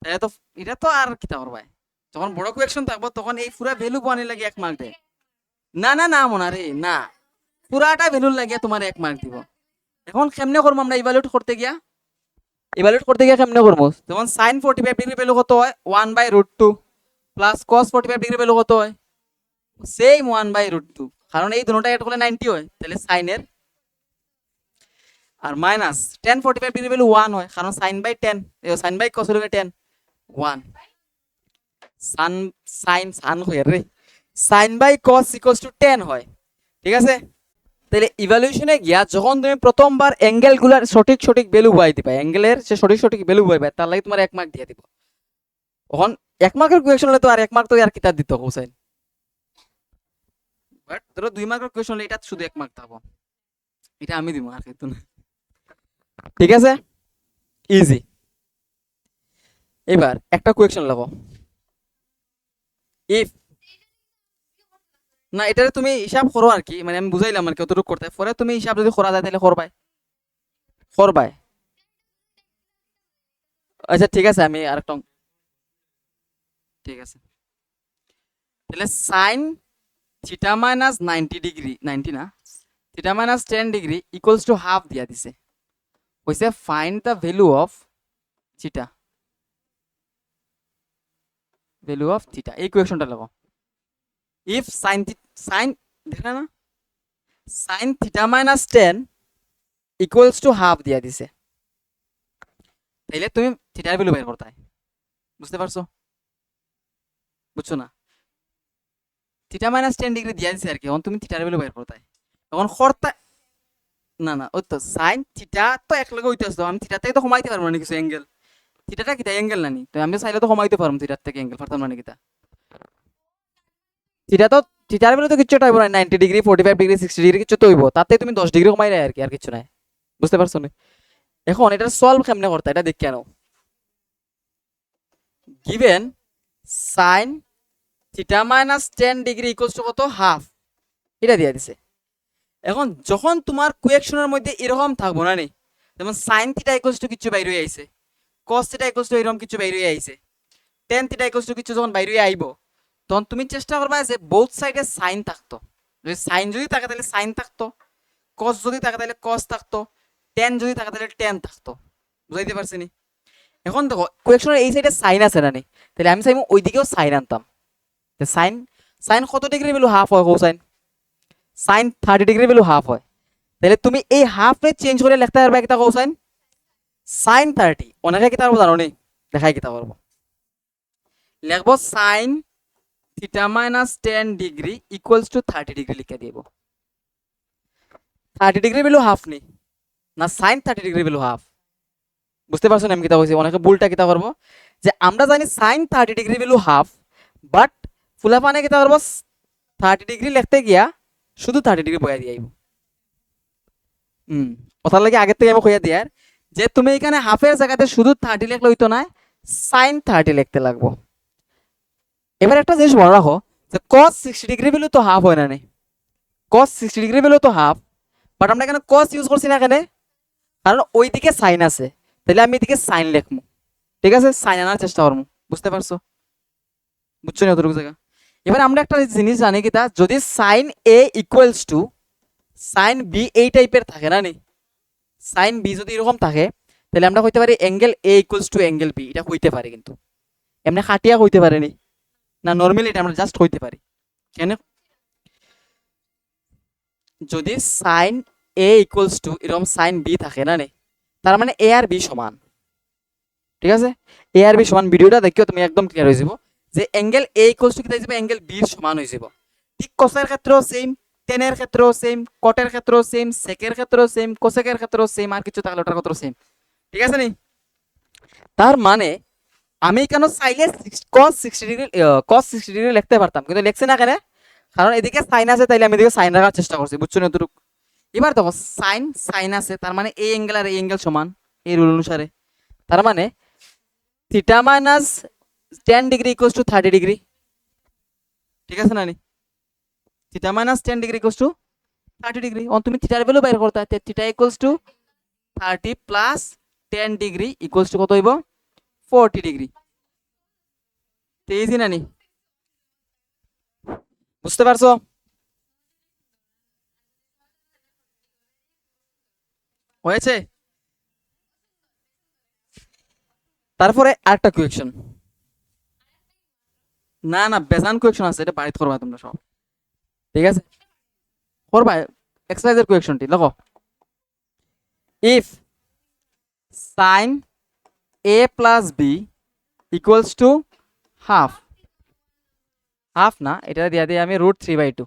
এটা তো, এটা তো আর কিতা করবাই, যখন বড় কোয়েকশন থাকবো তখন এই পুরা ভ্যালু বানাই লাগে 1 মার্ক দেয়, না না না মনে রে না, পুরাটা ভ্যালু লাগে তোমার 1 মার্ক দিব। এখন কেমনে করবো আমরা ইভালুয়েট করতে গিয়া, ইভালুয়েট করতে গিয়ে কেমনে করবো, যেমন সাইন 45 ডিগ্রি ভ্যালু কত হয় 1/√2 প্লাস কস 45 ডিগ্রি ভ্যালু কত হয় সেম 1/√2, কারণ এই দুটোটা এড করলে 90 হয়, তাহলে সাইনের, আর মাইনাস টেন 45 ডিগ্রি ভ্যালু 1 হয়, কারণ sine by 10, sine by cos হলো 10 1, সান সাইন সান হয় রে, sine by cos equals to 10 হয়, ঠিক আছে। তাহলে ইভালুয়েশনে গিয়া যখন তুমি প্রথমবার অ্যাঙ্গেলগুলোর সঠিক সঠিক ভ্যালু বাই দিবা, অ্যাঙ্গেলের সে সঠিক সঠিক ভ্যালু বাই তার লাগে তোমার 1 মার্ক দিয়ে দিব। তখন 1 মার্কের কোয়েকশন হলে তো আর 1 মার্ক তো আর কিতাব দিত হোসেন, বাট ধরো 2 মার্কের কোয়েকশন হলে এটা শুধু 1 মার্ক থাকবো, এটা আমি দিব আর কিন্তু না, ঠিক আছে, ইজি। এবার একটা কোয়েকশন লাগো, ইফ, না এটা তুমি হিসাব করো আর কি, মানে আমি বুঝাইলাম আর কি কতটুকু করতে হয়, পরে তুমি হিসাব যদি করা যায় তাহলে করবাই, করবাই। আচ্ছা ঠিক আছে, আমি আরেকটা ঠিক আছে। তাহলে সাইন থিটা মাইনাস 90 ডিগ্রি, 90 না, theta minus 10 degree equals to half দিয়া দিছে, কইছে find the value of theta, value of theta. এই কোয়েশনটা লাগো। ইফ সাইন সাইন দেখলা না, sine theta minus 10 equals to half দিয়া দিছে, তাইলে তুমি থিটার ভ্যালু বের করতে হয়। বুঝতে পারছো? বুঝছো না? থিটা মাইনাস 10 ডিগ্রি দিয়া দিছে আর কি, এখন তুমি থিটার ভ্যালু বের করতে হয়। এখন করতে না না, ওই তো সাইন থিটা তো এক লগে হইতে আসতো, আমি থিটা থেকে তো কমাইতে পারবো না কিছু অ্যাঙ্গেল, থিটাটা কিটা অ্যাঙ্গেল নানি, তো আমি চাইলে তো কমাইতে পারবো থিটার থেকে অ্যাঙ্গেল, পারতাম না কিটা। থিটা তো থিটার ভ্যালু তো কিচ্ছু হইব না, 90 ডিগ্রি 45 ডিগ্রি 60 ডিগ্রি কিছু তো হইব, তাতে তুমি 10 ডিগ্রি কমাই রায় আর কি, আর কিছু নাই। বুঝতে পারছো না? এখন এটা সলভ কেমনে করতে এটা দেখ কেন। Given sine theta minus 10 degree equals to কত, হাফ, এটা দিয়ে দিছে। এখন যখন তোমার কোয়েকশনের মধ্যে এরকম থাকবো না নি, যেমন সাইন থিটা ইকুয়ালস টু কিছু বাইরে হয়ে আইছে, কস থিটা ইকুয়ালস টু এরকম কিছু বাইরে হয়ে আইছে, টেন থিটা ইকুয়ালস টু কিছু যখন বাইরে আইব, তখন তুমি চেষ্টা করবা যে বোথ সাইডে সাইন থাকতো, যদি সাইন যদি থাকে তাহলে সাইন থাকতো, কস যদি থাকে তাহলে কস থাকতো, টেন যদি থাকে তাহলে টেন থাকতো। বুঝাইতে পারছি নি? এখন দেখো কোয়েকশনের এই সাইডে সাইন আছে না নি, তাহলে আমি চাইবো ওই দিকেও সাইন আনতাম। সাইন সাইন কত ডিগ্রি ভ্যালু হাফ হয় কোসাইন, সাইন 30 ডিগ্রি ভ্যালু হাফ হয়, তাহলে তুমি এই হাফে চেঞ্জ করে লিখতে পারবে একটা কোসাইন সাইন 30, অনেকে কি তারপর জানো নি, দেখাই কি তা পারবো। লিখবো sine theta minus 10 degree equals to 30 degree লিখে দিব। 30 ডিগ্রি ভ্যালু হাফ নি না, সাইন 30 ডিগ্রি ভ্যালু হাফ। বুঝতে পারছো না আমি কিতা বলছি? অনেকে ভুলটা কিতা করবো, যে আমরা জানি sine 30 degree value half, but ফুলা পানে কিতা করবো 30 ডিগ্রি লিখতে গিয়া শুধু 30 ডিগ্রি বয়া দিয়ে আইব। কথার লাগে আগের থেকে আমি কইয়া দিয়ার যে তুমি এখানে হাফের জায়গাতে শুধু 30 লিখলে হইতো না, সাইন 30 লিখতে লাগবো। এবার একটা জিনিস মনে রাখো যে cos 60 ডিগ্রি ভ্যালু তো হাফ হয় না নি, cos 60 ডিগ্রি ভ্যালু তো হাফ, বাট আমরা এখানে cos ইউজ করছি না এখানে, কারণ ওইদিকে সাইন আছে, তাহলে আমি এদিকে সাইন লিখবো। ঠিক আছে, সাইন আনার চেষ্টা করবো। বুঝতে পারছো? বুঝছো না অতটুকু জায়গা? এবার আমরা একটা জিনিস জানি কি, তা যদি sine A equals to sine B এই টাইপের থাকে না নি, সাইন বি যদি এরকম থাকে, তাহলে আমরা কইতে পারি angle A equals to angle B, এটা হইতে পারে, কিন্তু এমনি খাটিয়া হইতে পারেনি না, নর্মালি এটা আমরা জাস্ট হইতে পারি। কেন? যদি সাইন এ ইকুয়ালস টু এরকম সাইন বি থাকে না নে, তার মানে এ আর বি সমান। ঠিক আছে, এ আর বি সমান, ভিডিওটা দেখিও তুমি একদম ক্লিয়ার হয়ে যাব যে অ্যাঙ্গেল এ ইকুয়ালস টু কি যাবে, অ্যাঙ্গেল বি সমান হয়ে যাব। ঠিক কোসের ক্ষেত্রেও সেম, টেনের ক্ষেত্রেও সেম, কটের ক্ষেত্রেও সেম, সেকের ক্ষেত্রেও সেম, কোসেকের ক্ষেত্রেও সেম, আর কিছু থাকলে ওটার ক্ষেত্রেও সেম। ঠিক আছে নি? তার মানে আমি কেন চাইলে cos 60 ডিগ্রি লিখতে পারতাম, কিন্তু লিখছি না কেন, কারণ এদিকে সাইন আছে, তাইলে আমি এদিকে সাইন রাখার চেষ্টা করছি। বুঝছো না এতটুকু? এবার দেখো সাইন সাইন আছে, তার মানে এই অ্যাঙ্গেল আর এই অ্যাঙ্গেল সমান এই রুল অনুসারে, তার মানে theta minus 10 degree equals to 30 degree. ঠিক আছে না নি? Theta minus 10 degree equals to 30 degree. On তুমি থিটার ভ্যালু বাইর করতে, theta equals to 30 plus 10 degree equals to কত হইব, 40 ডিগ্রি। ইজি না নি? বুঝতে পারছো? হয়েছে? তারপরে আরেকটা কোয়েকশন, না না বেজান কোয়েকশন আছে, এটা বাড়িতে করবা তোমরা সব। ঠিক আছে, করবা এক্সারসাইজের কোয়েকশনটি দেখো। If sine A plus B equals to half, half না, এটা দিয়ে দিই আমি √3/2,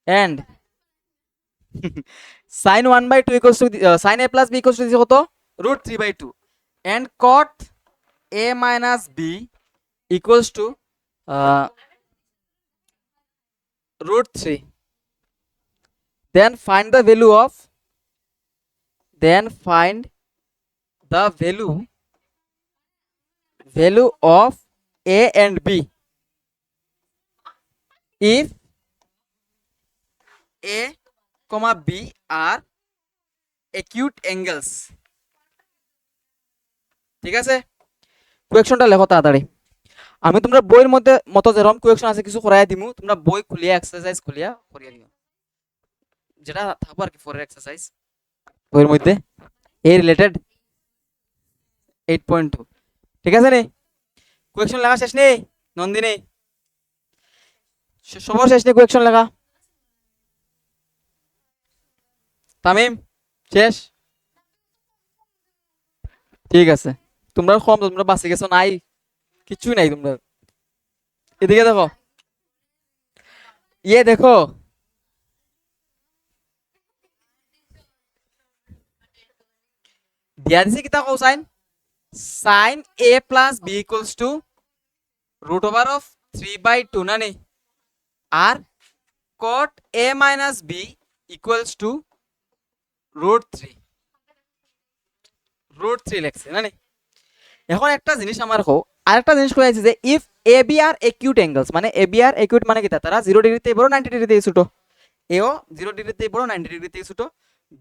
and sine 1/2 equals to sine A plus B equals to কত, √3/2, and cot A minus B equals to √3, then find the value of, then find the value of a and b if a comma b are acute angles। ঠিক আছে, কোয়েকশনটা লেখো তাড়াতাড়ি। আমি তোমরা বইয়ের মধ্যে মতো যেরকম কোয়েকশন আছে কিছু করাই দিমু, তোমরা বই খুলিয়া এক্সারসাইজ খুলিয়া করিয়া দিও, যেটা থাকবো আর কি ফোরের এক্সারসাইজ বইয়ের মধ্যে এই রিলেটেড 8.2। ঠিক আছে নি? কোয়েকশন লেখা শেষ নেই নন্দিনী? সবার শেষ নেই কোয়েকশন লেখা? তামিম শেষ? ঠিক আছে, তোমরা কম, তোমরা বাঁচে গেছো, নাই কিছুই নাই তোমরা। এদিকে দেখো, ইয়ে দেখো, দিয়া দিছে কিতা কোসাইন, sine A plus B equals to root over of 3/2 না নেই, আর cot A minus B equals to √3 লেখছে না নেই। এখন একটা জিনিস আমার কো, আরেকটা জিনিস কই আছে যে if A B are acute angles, মানে এ বি আর একিউট মানে কি তারা 0 ডিগ্রিতে বড় 90 ডিগ্রিতে ছোট, এও 0 ডিগ্রিতে বড় 90 ডিগ্রিতে ছোট,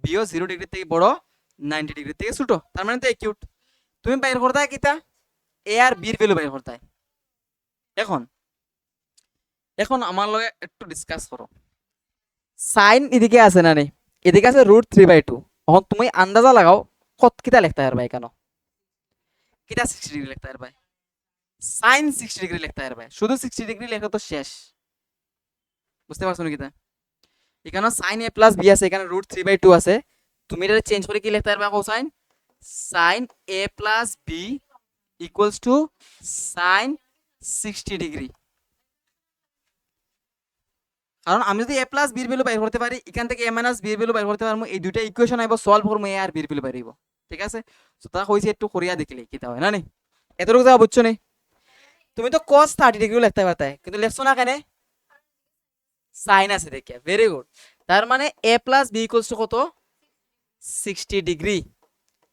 বিও 0 ডিগ্রি থেকে বড় 90 ডিগ্রি থেকে ছোট, তার মানে তো একিউট। তুমি বাইর করতে কিতা এ আর বির ভ্যালু বাইর করতে। এখন এখন আমার লগে একটু ডিসকাস করো, সাইন এদিকে আছে না নেই, এদিকে আছে √3/2। এখন তুমি আন্দাজা লাগাও কত কিতা লিখতে পারবা, কেন কিতা 60 ডিগ্রি লিখতে পারবা, সাইন 60 ডিগ্রি লিখতে পারবা, শুধু 60 ডিগ্রি লেখা তো শেষ। বুঝতে পারছো না কিতা? এখানে সাইন এ প্লাস বি আছে, এখানে √3/2 আছে, তুমি এটা চেঞ্জ করে কি লিখতে পারবা কোসাইন, sine A plus B equals to sine 60 degree. কারণ আমি যদি এ প্লাস বির ভ্যালু বাইর করতে পারি, এখান থেকে এ মাইনাস বির ভ্যালু বাইর করতে পারবো, এই দুইটা ইকুয়েশন আইব, সলভ করবো, এ আর বির ভ্যালু বাইরিব। ঠিক আছে, তো তা কইছে একটু করিয়া দেখলে কিতা হয় না নি, এতটুকু যাওয়া বুঝছো নি? তুমি তো cos 30 ডিগ্রি লিখতে পারতে, কিন্তু লিখছো না কেন, সাইন আছে দেখিয়া, ভেরি গুড। তার মানে এ প্লাস বি ইকুয়ালস টু কত, 60 ডিগ্রি।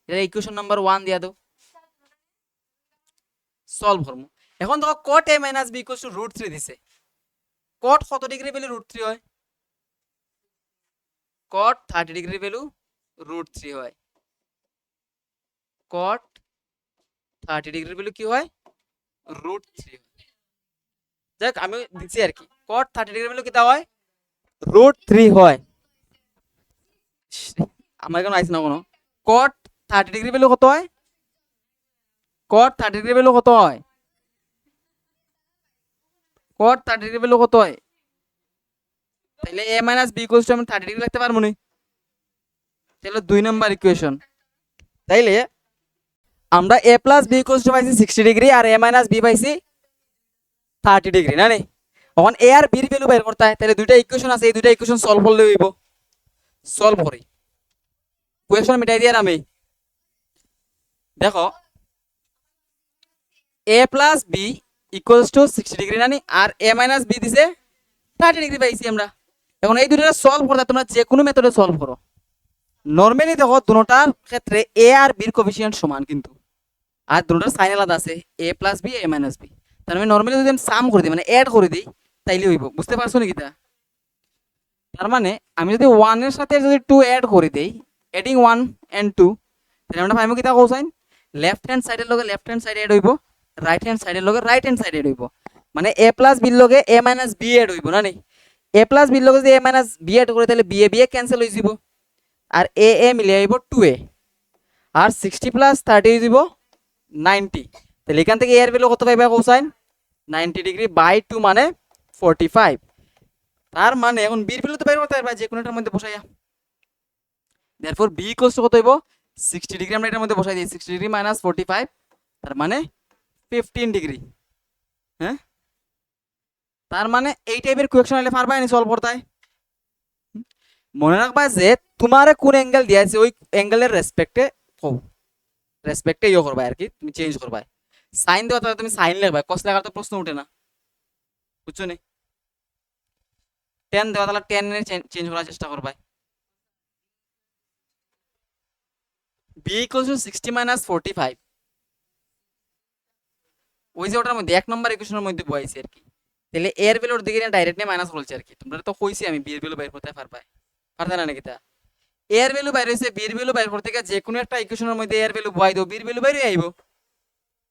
এটা ইকুয়েশন নাম্বার 1 দিয়া দাও, সলভ করবো। এখন দেখো cot a minus b equals to √3 দিছে, cot কত ডিগ্রি ভ্যালু √3 হয়, cot 30 ডিগ্রি ভ্যালু √3 হয়, cot 30 ডিগ্রি ভ্যালু কি হয়, √3। দেখ আমি দিচ্ছি আর কি, cot 30 ডিগ্রি ভ্যালু কিটা হয়, √3 হয়। আমার কেন আইছে না কোনো, cot 30 ডিগ্রি ভ্যালু কত হয়, cot 30 ডিগ্রি ভ্যালু কত হয়, cot 30 ডিগ্রি ভ্যালু কত হয়, তাহলে a minus b equals two আমি 30 ডিগ্রি লিখতে পারবো না, তাহলে 2 নাম্বার ইকুয়েশন। তাইলে আমরা a plus b equals to পাইছি 60 ডিগ্রি, আর a মাইনাস b পাইছি 30 ডিগ্রি না নি। এখন a আর b এর ভ্যালু বের করতে হয়, তাহলে দুইটা ইকুয়েশন আছে, এই দুইটা ইকুয়েশন সলভ করলে হইব, সলভ করি, কোয়েশন মিটাই দিয়ে আমি দেখো a plus b equals two 60 degree না নি, আর a মাইনাস b দিছে 30 ডিগ্রি পাইছি আমরা। এখন এই দুইটা সলভ করতে তোমরা যে কোনো মেথডে সলভ করো, নরমালি দেখো দুটোটার ক্ষেত্রে a আর b এর কোএফিসিয়েন্ট সমান, কিন্তু আর দুটোটার সাইন আলাদা আছে, a plus b a minus b। তার মানে নরমালি যদি আমি সাম করে দিই, মানে অ্যাড করে দিই, তাইলে হইব। বুঝতে পারছো নাকি তা? তার মানে আমি যদি 1 এর সাথে যদি 2 অ্যাড করে দেই, এডিং 1 এন্ড 2, তাহলে আমরা পাইবো কিতা কোসাইন, লেফট হ্যান্ড সাইডের লগে লেফট হ্যান্ড সাইড অ্যাড হইব, রাইট হ্যান্ড সাইডের লগে রাইট হ্যান্ড সাইড অ্যাড হইব, মানে a প্লাস b এর লগে a মাইনাস b অ্যাড হইব না নি। a প্লাস b এর লগে যদি a মাইনাস b অ্যাড করে, তাহলে b a ক্যান্সেল হই যাব, আর a মিলে আইব 2a, আর 60 প্লাস 30 হই যাব 90। তাহলে এখান থেকে এর ভ্যালু কত পাইবা কোসাইন, 90 ডিগ্রি বাই 2 মানে 45। তার মানে এখন b এর ভ্যালু তো বের করতে পারবা যে কোনোটার মধ্যে বসাইয়া, দেয়ারফর b ইকুয়ালস টু কত হইব, 60 ডিগ্রি আমরা এটার মধ্যে বসাই দিই, 60 ডিগ্রি মাইনাস 45, তার মানে 15 ডিগ্রি। হ্যাঁ, তার মানে এই টাইপের কোয়েকশন হলে পারবা নি সলভ করতে। মনে রাখবা যে তোমারে কোন অ্যাঙ্গেল দিয়েছে, ওই অ্যাঙ্গেলের রেসপেক্টে রেসপেক্টে ইয়ে করবা আর কি, তুমি চেঞ্জ করবা। সাইন দেওয়া তাহলে তুমি সাইন লিখবা, কস লেখার তো প্রশ্ন উঠে না, বুঝছো নি। 10 দেওয়া তাহলে 10 এর চেঞ্জ করার চেষ্টা করবা। b ইকুয়ালস টু 60 মাইনাস 45, ওই যে ওটার মধ্যে 1 নম্বর ইকুয়েশনের মধ্যে বসাইছি আর কি। তাহলে এর ভ্যালুর দিকে ডাইরেক্ট নিয়ে মাইনাস বলছি আর কি, তোমরা তো কইছি আমি b এর ভ্যালু বের করতে পারবা, পারতে না নাকি তা? এর ভ্যালু বাইর হইছে, b এর ভ্যালু বাইর করতে গিয়ে যে কোনো একটা ইকুয়েশনের মধ্যে এর ভ্যালু বসাই দাও, b এর ভ্যালু বাইরে আইবো,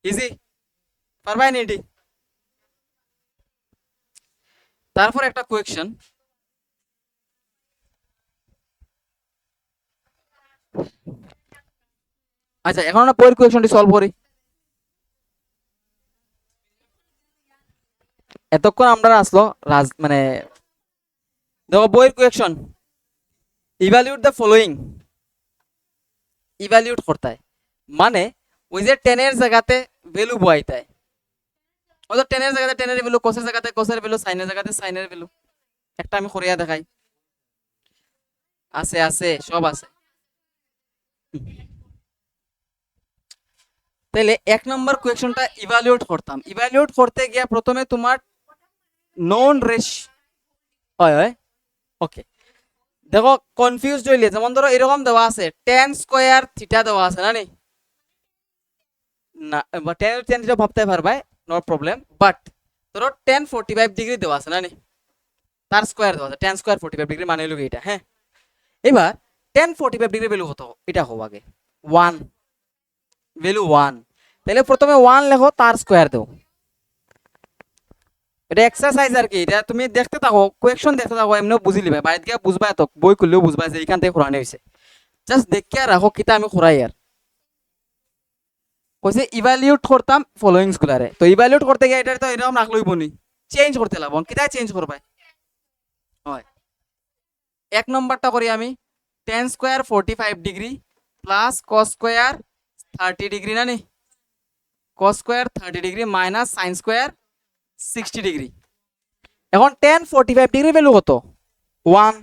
ইজি, পারবা নি এটি? তারপর একটা কোয়েকশন, আচ্ছা এখন আমরা বইয়ের কোয়েকশনটি সলভ করি। এতক্ষণ আমরা আসলো মানে দেখো বইয়ের question, evaluate the following, evaluate করতে হয় মানে ওই যে 10 এর জায়গাতে ভ্যালু বসাইতে হয়, ওই তো 10 এর জায়গাতে 10 এর ভ্যালু, কোসের জায়গাতে কোসের ভ্যালু, সাইনের জায়গাতে সাইনের ভ্যালু। একটা আমি করিয়া দেখাই, আছে আছে সব আছে। তাহলে এক নম্বর কোয়েকশনটা ইভ্যালুয়েট করতাম, ইভ্যালুয়েট করতে গিয়া প্রথমে তোমার নন রেশ হয় হয় ওকে। দেখো কনফিউজ হইলে যেমন ধরো এরকম দেওয়া আছে টেন স্কোয়ার থিটা দেওয়া আছে না নি, না টেন টেন থিটা ভাবতে পারবে নো প্রবলেম, বাট ধরো 1045 ডিগ্রি দেওয়া আছে না নি, তার স্কোয়ার দেওয়া আছে 10 স্কোয়ার 45 ডিগ্রি মানে হলো এটা। হ্যাঁ এবার 1045 ডিগ্রি ভ্যালু কত এটা হোক আগে, 1 ভ্যালু 1, তাহলে প্রথমে 1 লেখো তার স্কোয়ার দাও। এটা এক্সারসাইজ আর কি, এটা তুমি দেখতে থাকো কোয়েকশন দেখতে থাকো, এমনিও বুঝি লিবে বাড়িতে গিয়ে বুঝবা, তো বই করলেও বুঝবা যে এইখান থেকে কোরআনে হয়েছে, জাস্ট দেখিয়া রাখো কিতা আমি খোরাই আর কইছে ইভ্যালুয়েট করতাম ফলোইংস গুলারে। তো ইভ্যালুয়েট করতে গিয়ে এটা তো এরকম রাখলই বনি, চেঞ্জ করতে লাগবো, কিতা চেঞ্জ করবাই হয়। এক নম্বরটা করি আমি 10 square 45 degree plus cos square 30 degree না নি, cos square 30 degree minus sine square 60 degree. এখন 1045 ডিগ্রি ভ্যালু কত 1,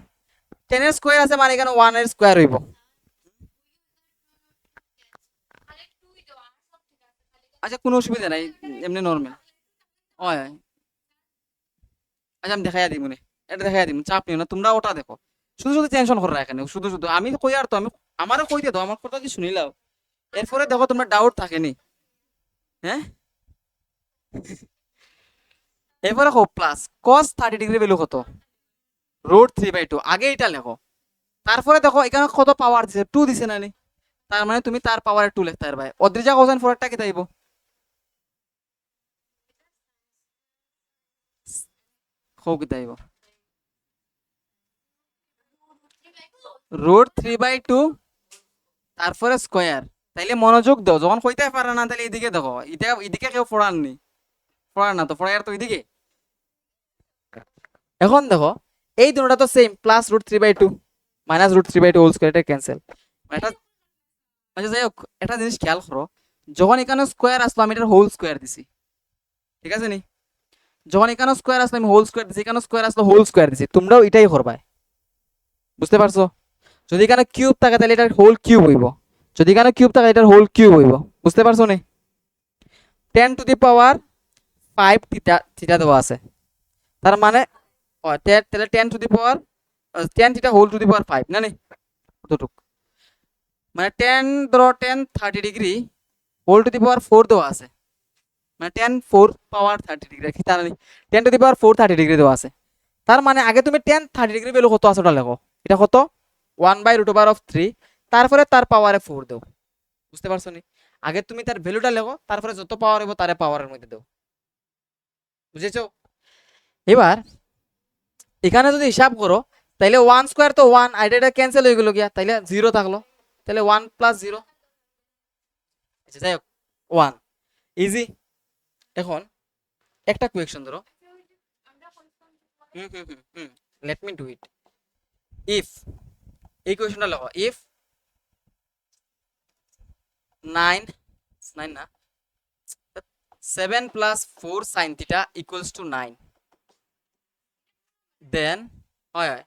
10 এর স্কোয়ার আছে মানে এখানে 1 এর স্কোয়ার হইব। আচ্ছা কোনো অসুবিধা নাই, এমনি নর্মাল হয় হয়। আচ্ছা আমি দেখাইয়া দিই মনে, এটা দেখাইয়া দিই, চাপ নিও না তোমরা, ওটা দেখো শুধু শুধু টেনশন করে এখানে, শুধু শুধু আমি কই আর তো আমি আমারও কই দিয়ে দাও, আমার কথা কি শুনিলাও, এরপরে দেখো তোমরা ডাউট থাকেনি। হ্যাঁ এরপরে দেখো প্লাস কস 30 ডিগ্রি ভ্যালু কত √3/2, আগে এটা লেখো, তারপরে দেখো এখানে কত পাওয়ার দিছে 2 দিছে না নি, তার মানে তুমি তার পাওয়ারে 2 লিখতে পারবে, অদ্রিজা কোসাইন ফোরটা কি তাইব হো কি তাইব √3/2 তারপরে স্কোয়ার। তাইলে মনোযোগ দাও, যখন কইতে পারে না তাহলে এদিকে দেখো, এটা এদিকে কেউ পড়াননি, পড়ার না তো পড়ার তো এদিকে। এখন দেখো এই দুটোটা তো same, plus √3/2 minus √3/2 whole square, এটা ক্যান্সেল। এটা আচ্ছা যাই হোক একটা জিনিস খেয়াল করো, যখন এখানে স্কোয়ার আসলো আমি এটার হোল স্কোয়ার দিছি, ঠিক আছে নি, যখন এখানে স্কোয়ার আসলো আমি হোল স্কোয়ার দিছি, এখানে স্কোয়ার আসলো হোল স্কোয়ার দিছি, তোমরাও এটাই করবা, বুঝতে পারছো? যদি এখানে কিউব থাকে তাহলে এটার হোল কিউব হইব, যদি এখানে কিউব থাকে এটার হোল কিউব হইব, বুঝতে পারছো নি? 10⁵ থিটা থিটা দেওয়া আছে, তার মানে তাহলে 10⁵ না নি কতটুক, মানে 10 ধরো 10 30 ডিগ্রি হোল টু দি পাওয়ার 4 দেওয়া আছে, মানে 10⁴ ডিগ্রি কি তার 10⁴ ডিগ্রি দেওয়া আছে, তার মানে আগে তুমি 10 30 ডিগ্রি ভ্যালু কত আছে ওটা লেখো, এটা কত 1/√3, তারপরে তার পাওয়ারে 4 দাও, বুঝতে পারছো নি? আগে তুমি তার ভ্যালুটা লেখো, তারপরে যত পাওয়ার হইব তারে পাওয়ারের মধ্যে দাও, বুঝেছো? এবার এখানে যদি হিসাব করো তাইলে 1 স্কোয়ার তো 1, আর এটা ক্যান্সেল হয়ে গেল গিয়া, তাইলে 0 থাকলো, তাহলে 1 + 0, আচ্ছা যাই হোক 1 ইজি। এখন একটা কোয়েকশন ধরো, let me do it, if এই কোয়েকশনটা লেখো, ইফ 9 9 না 7 + 4 sin theta equals to 9, then হয়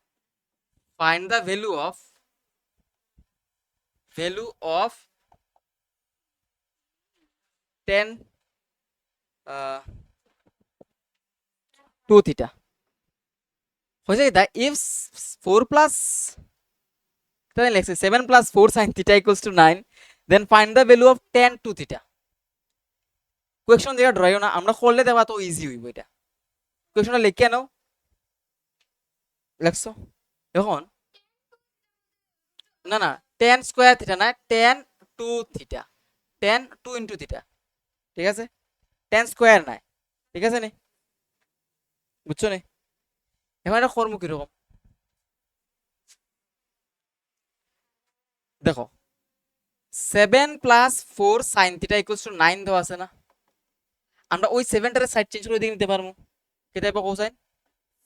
find the value of 10 2 theta হয়েছে কি, if 4 plus তাহলে লেখছে 7 + 4 sin theta equals to 9, then find the value of 10 2 theta। Question যেটা ড্রয়ও না, আমরা করলে দেওয়া তো ইজি হইব, এটা কোয়েকশনটা লিখে নাও, লেখছো এখন না না 10 স্কোয়ার থিটা না, 10 2 থিটা, 10 2 ইন্টু থিটা, ঠিক আছে 10 স্কোয়ার নাই, ঠিক আছে নি, বুঝছো নি? এখন এটা কর্ম কিরকম দেখো, 7+4 sin θ = 9 দেওয়া আছে না, আমরা ওই 7টারে সাইড চেঞ্জ করে দিয়ে নিতে পারবো। কেটে পাবো কোসাইন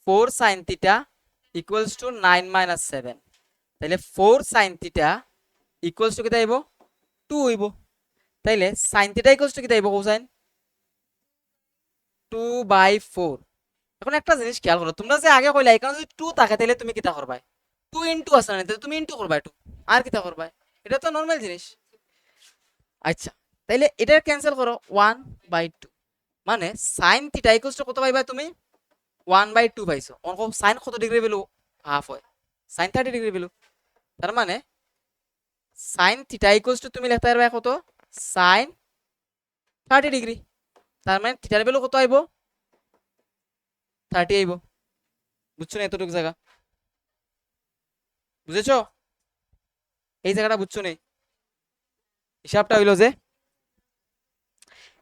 4 sin θ = 9 - 7, তাহলে 4 sin θ = কেটে আইব 2 হইব, তাইলে sin θ = কেটে আইব কোসাইন 2/4। এখন একটা জিনিস খেয়াল করো, তোমরা যে আগে কইলা এখানে যদি 2 থাকে তাহলে তুমি কিটা করবা, 2 ইনটু আছে না, তাহলে তুমি ইনটু করবা 2, আর কিটা করবা, এটা তো নরমাল জিনিস। আচ্ছা, তাইলে এটা ক্যান্সেল করো 1/2, মানে sin θ = কত পাইবা তুমি 1/2 পাইছো। অঙ্ক sin কত ডিগ্রি ভ্যালু হাফ হয়, sin 30 ডিগ্রি ভ্যালু, তার মানে sin θ = তুমি লিখতে পারবে কত sin 30 ডিগ্রি, তার মানে থিটার ভ্যালু কত আইব 30 আইব। বুঝছো না এতটুকু জায়গা, বুঝেছো এই জায়গাটা, বুঝছো না হিসাবটা হইলো যে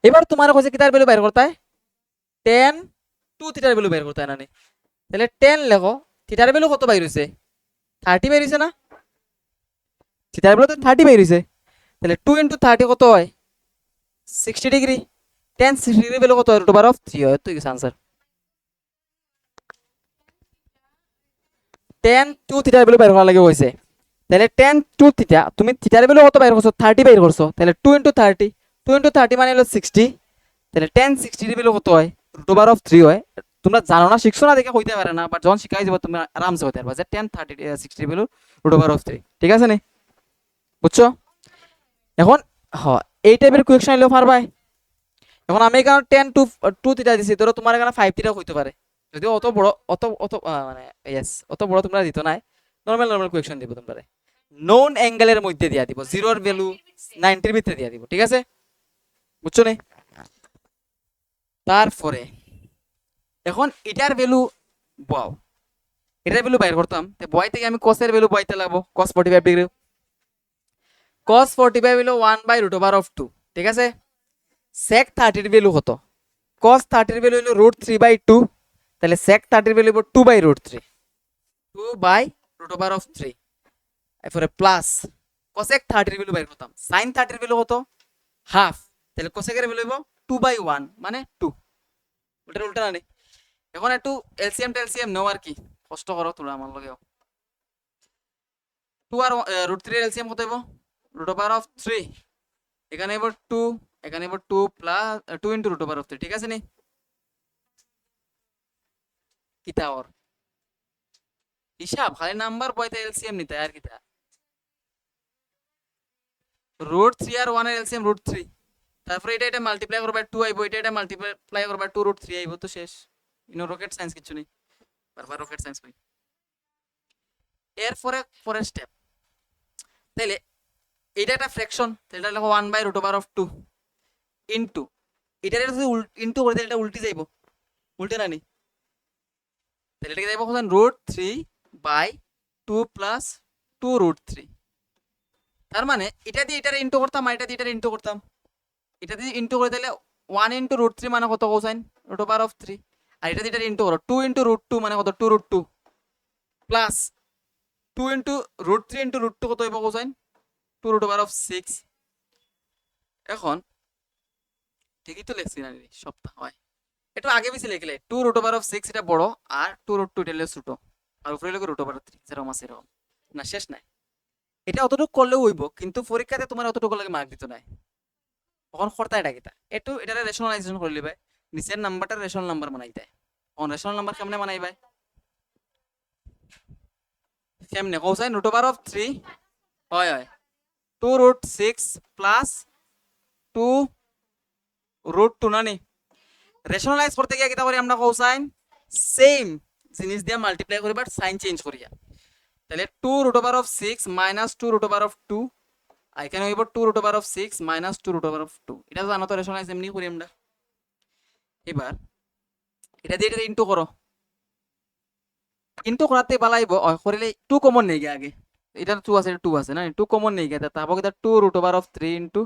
এবার তোমার কাছে কিটার ভ্যালু বের করতে হয়, tan 2 থিটার ভ্যালু বের করতে হয় না, তাহলে 10 লেখো, থিটার ভ্যালু কত বাইর হইছে 30 বাইর হইছে না, থিটার ভ্যালু তো 30 বাইর হইছে, তাহলে 2 × 30 কত হয় 60 ডিগ্রি, tan 60 ডিগ্রি ভ্যালু কত হয় √3 হয়, তো কি आंसर। tan 2 থিটার ভ্যালু বের করা লাগে হইছে, তাহলে tan 2 থিটা তুমি থিটার ভ্যালু কত বাইর করছো 30 বাইর করছো, তাহলে 2 × 30, 2 × 30 মানে হলো 60, তাহলে tan 60 এর ভ্যালু কত হয় √3 হয়। তোমরা জানো না, শিখছো না দেখে কইতে পারে না, বাট যখন শিখাই যাব তুমি আরামসে হইতে পারবা যে tan 30 60 এর ভ্যালু √3, ঠিক আছে নি, বুঝছো। এখন হ এই টাইপের কোয়েকশন হইলেও পারবাই। এখন আমি এখানে 10 টু 2 থিটা দিছি, ধরো তোমার এখানে 5 থিটা হইতে পারে, যদিও অত বড় অত মানে ইয়েস অত বড় তোমরা দিত না, নরমাল নরমাল কোয়েকশন দিব তোমরা, নোন অ্যাঙ্গেলের মধ্যে দিয়া দিব, 0 এর ভ্যালু 90 এর ভিতরে দিয়া দিব, ঠিক আছে, বুঝছো নি। তারপরে এখন এটার ভ্যালু বাও, এটার ভ্যালু বাইর করতাম, তো বয় থেকে আমি cos এর ভ্যালু বইতে লাগবো, cos 45 ডিগ্রি, cos 45 হলো 1/√2, ঠিক আছে। sec 30 এর ভ্যালু কত, cos 30 এর ভ্যালু হলো √3/2, তাহলে sec 30 এর ভ্যালু হবে 2/√3, 2/√3, এরপরে প্লাস cosec 30 এর ভ্যালু বের করতাম, sin 30 এর ভ্যালু কত হাফ, তাহলে cosec এর ভ্যালু হবে 2/1 মানে 2, উল্টা উল্টা না। এখন একটু এলসিএম টেলসিএম নাও আর কি, কষ্ট করো তোমরা আমার লগেও। 2 আর √3 এর এলসিএম কত হবে √3, এখানে হবে 2, এখানে হবে 2 প্লাস 2 × √3, ঠিক আছে নি, কিতা ওর হিসাব খালি নাম্বার বইতে এলসিএম নিতে আর কিতা, √3 আর 1 এর এলসিএম √3, তারপরে এটা এটা মাল্টিপ্লাই করবা 2 আইবো, এটা এটা মাল্টিপ্লাই করবা 2√3 আইবো, তো শেষ। ইনো রকেট সায়েন্স কিছু নেই, বারবার রকেট সায়েন্স কই। এরপরে পরের স্টেপ, তাইলে এটা একটা ফ্র্যাকশন, তাহলে এটা লেখো 1/√2 ইনটু এটা যদি ইনটু করে দিলে এটা উল্টে যাইবো, উল্টে না নি, তাহলে এটা কি যাইবো কোন √3/2 প্লাস 2√3, তার মানে এটা দিয়ে এটারে ইনটু করতাম আর এটা দিয়ে এটারে ইনটু করতাম, এটা দিয়ে ইনটু করে দিলে 1 × √3 মানে কত কোসাইন √3, আর এটা দিয়ে এটা ইনটু করো 2 × √2 মানে কত 2√2 প্লাস 2 × √3 × √2 কত হইব কোসাইন 2√6। এখন ঠিকই তো লিখছি না সপ্তাহ হয়, একটু আগে বেশি লিখলে 2√6 এটা বড় আর 2√2 এটা হলো ছোট, আর উপরে লিখো √3 যেরকম আছে এরকম, না শেষ নাই। এটা অতটুকু করলেও হইব, কিন্তু পরীক্ষাতে তোমার অতটুকু লাগে মার্ক দিত নাই, তখন করতে এটা কিতা একটু এটা রেশনালাইজেশন করে লিবাই, নিচের নাম্বারটা রেশনাল নাম্বার বানাই দেয়, অন রেশনাল নাম্বার কেমনে বানাইবাই কেমনে কোসাইন √3 হয় হয় 2√6 প্লাস 2√2 না নি, রেশনালাইজ করতে গিয়ে কিতা করি আমরা কোসাইন সেম জিনিস দিয়ে মাল্টিপ্লাই করি বাট সাইন চেঞ্জ করিয়া, তাহলে 2√6 মাইনাস 2√2, আর এখানে হইব 2√6 মাইনাস 2√2, এটা জানো তো রেশনালাইজ এমনি করি আমরা। এবার এটা দিয়ে এটা ইনটু করো, ইনটু করাতে বালাইব করিলে 2 কমন নেই গে আগে, এটা 2 আছে এটা 2 আছে না, 2 কমন নেই গে, তারপর এটা 2√3 ইনটু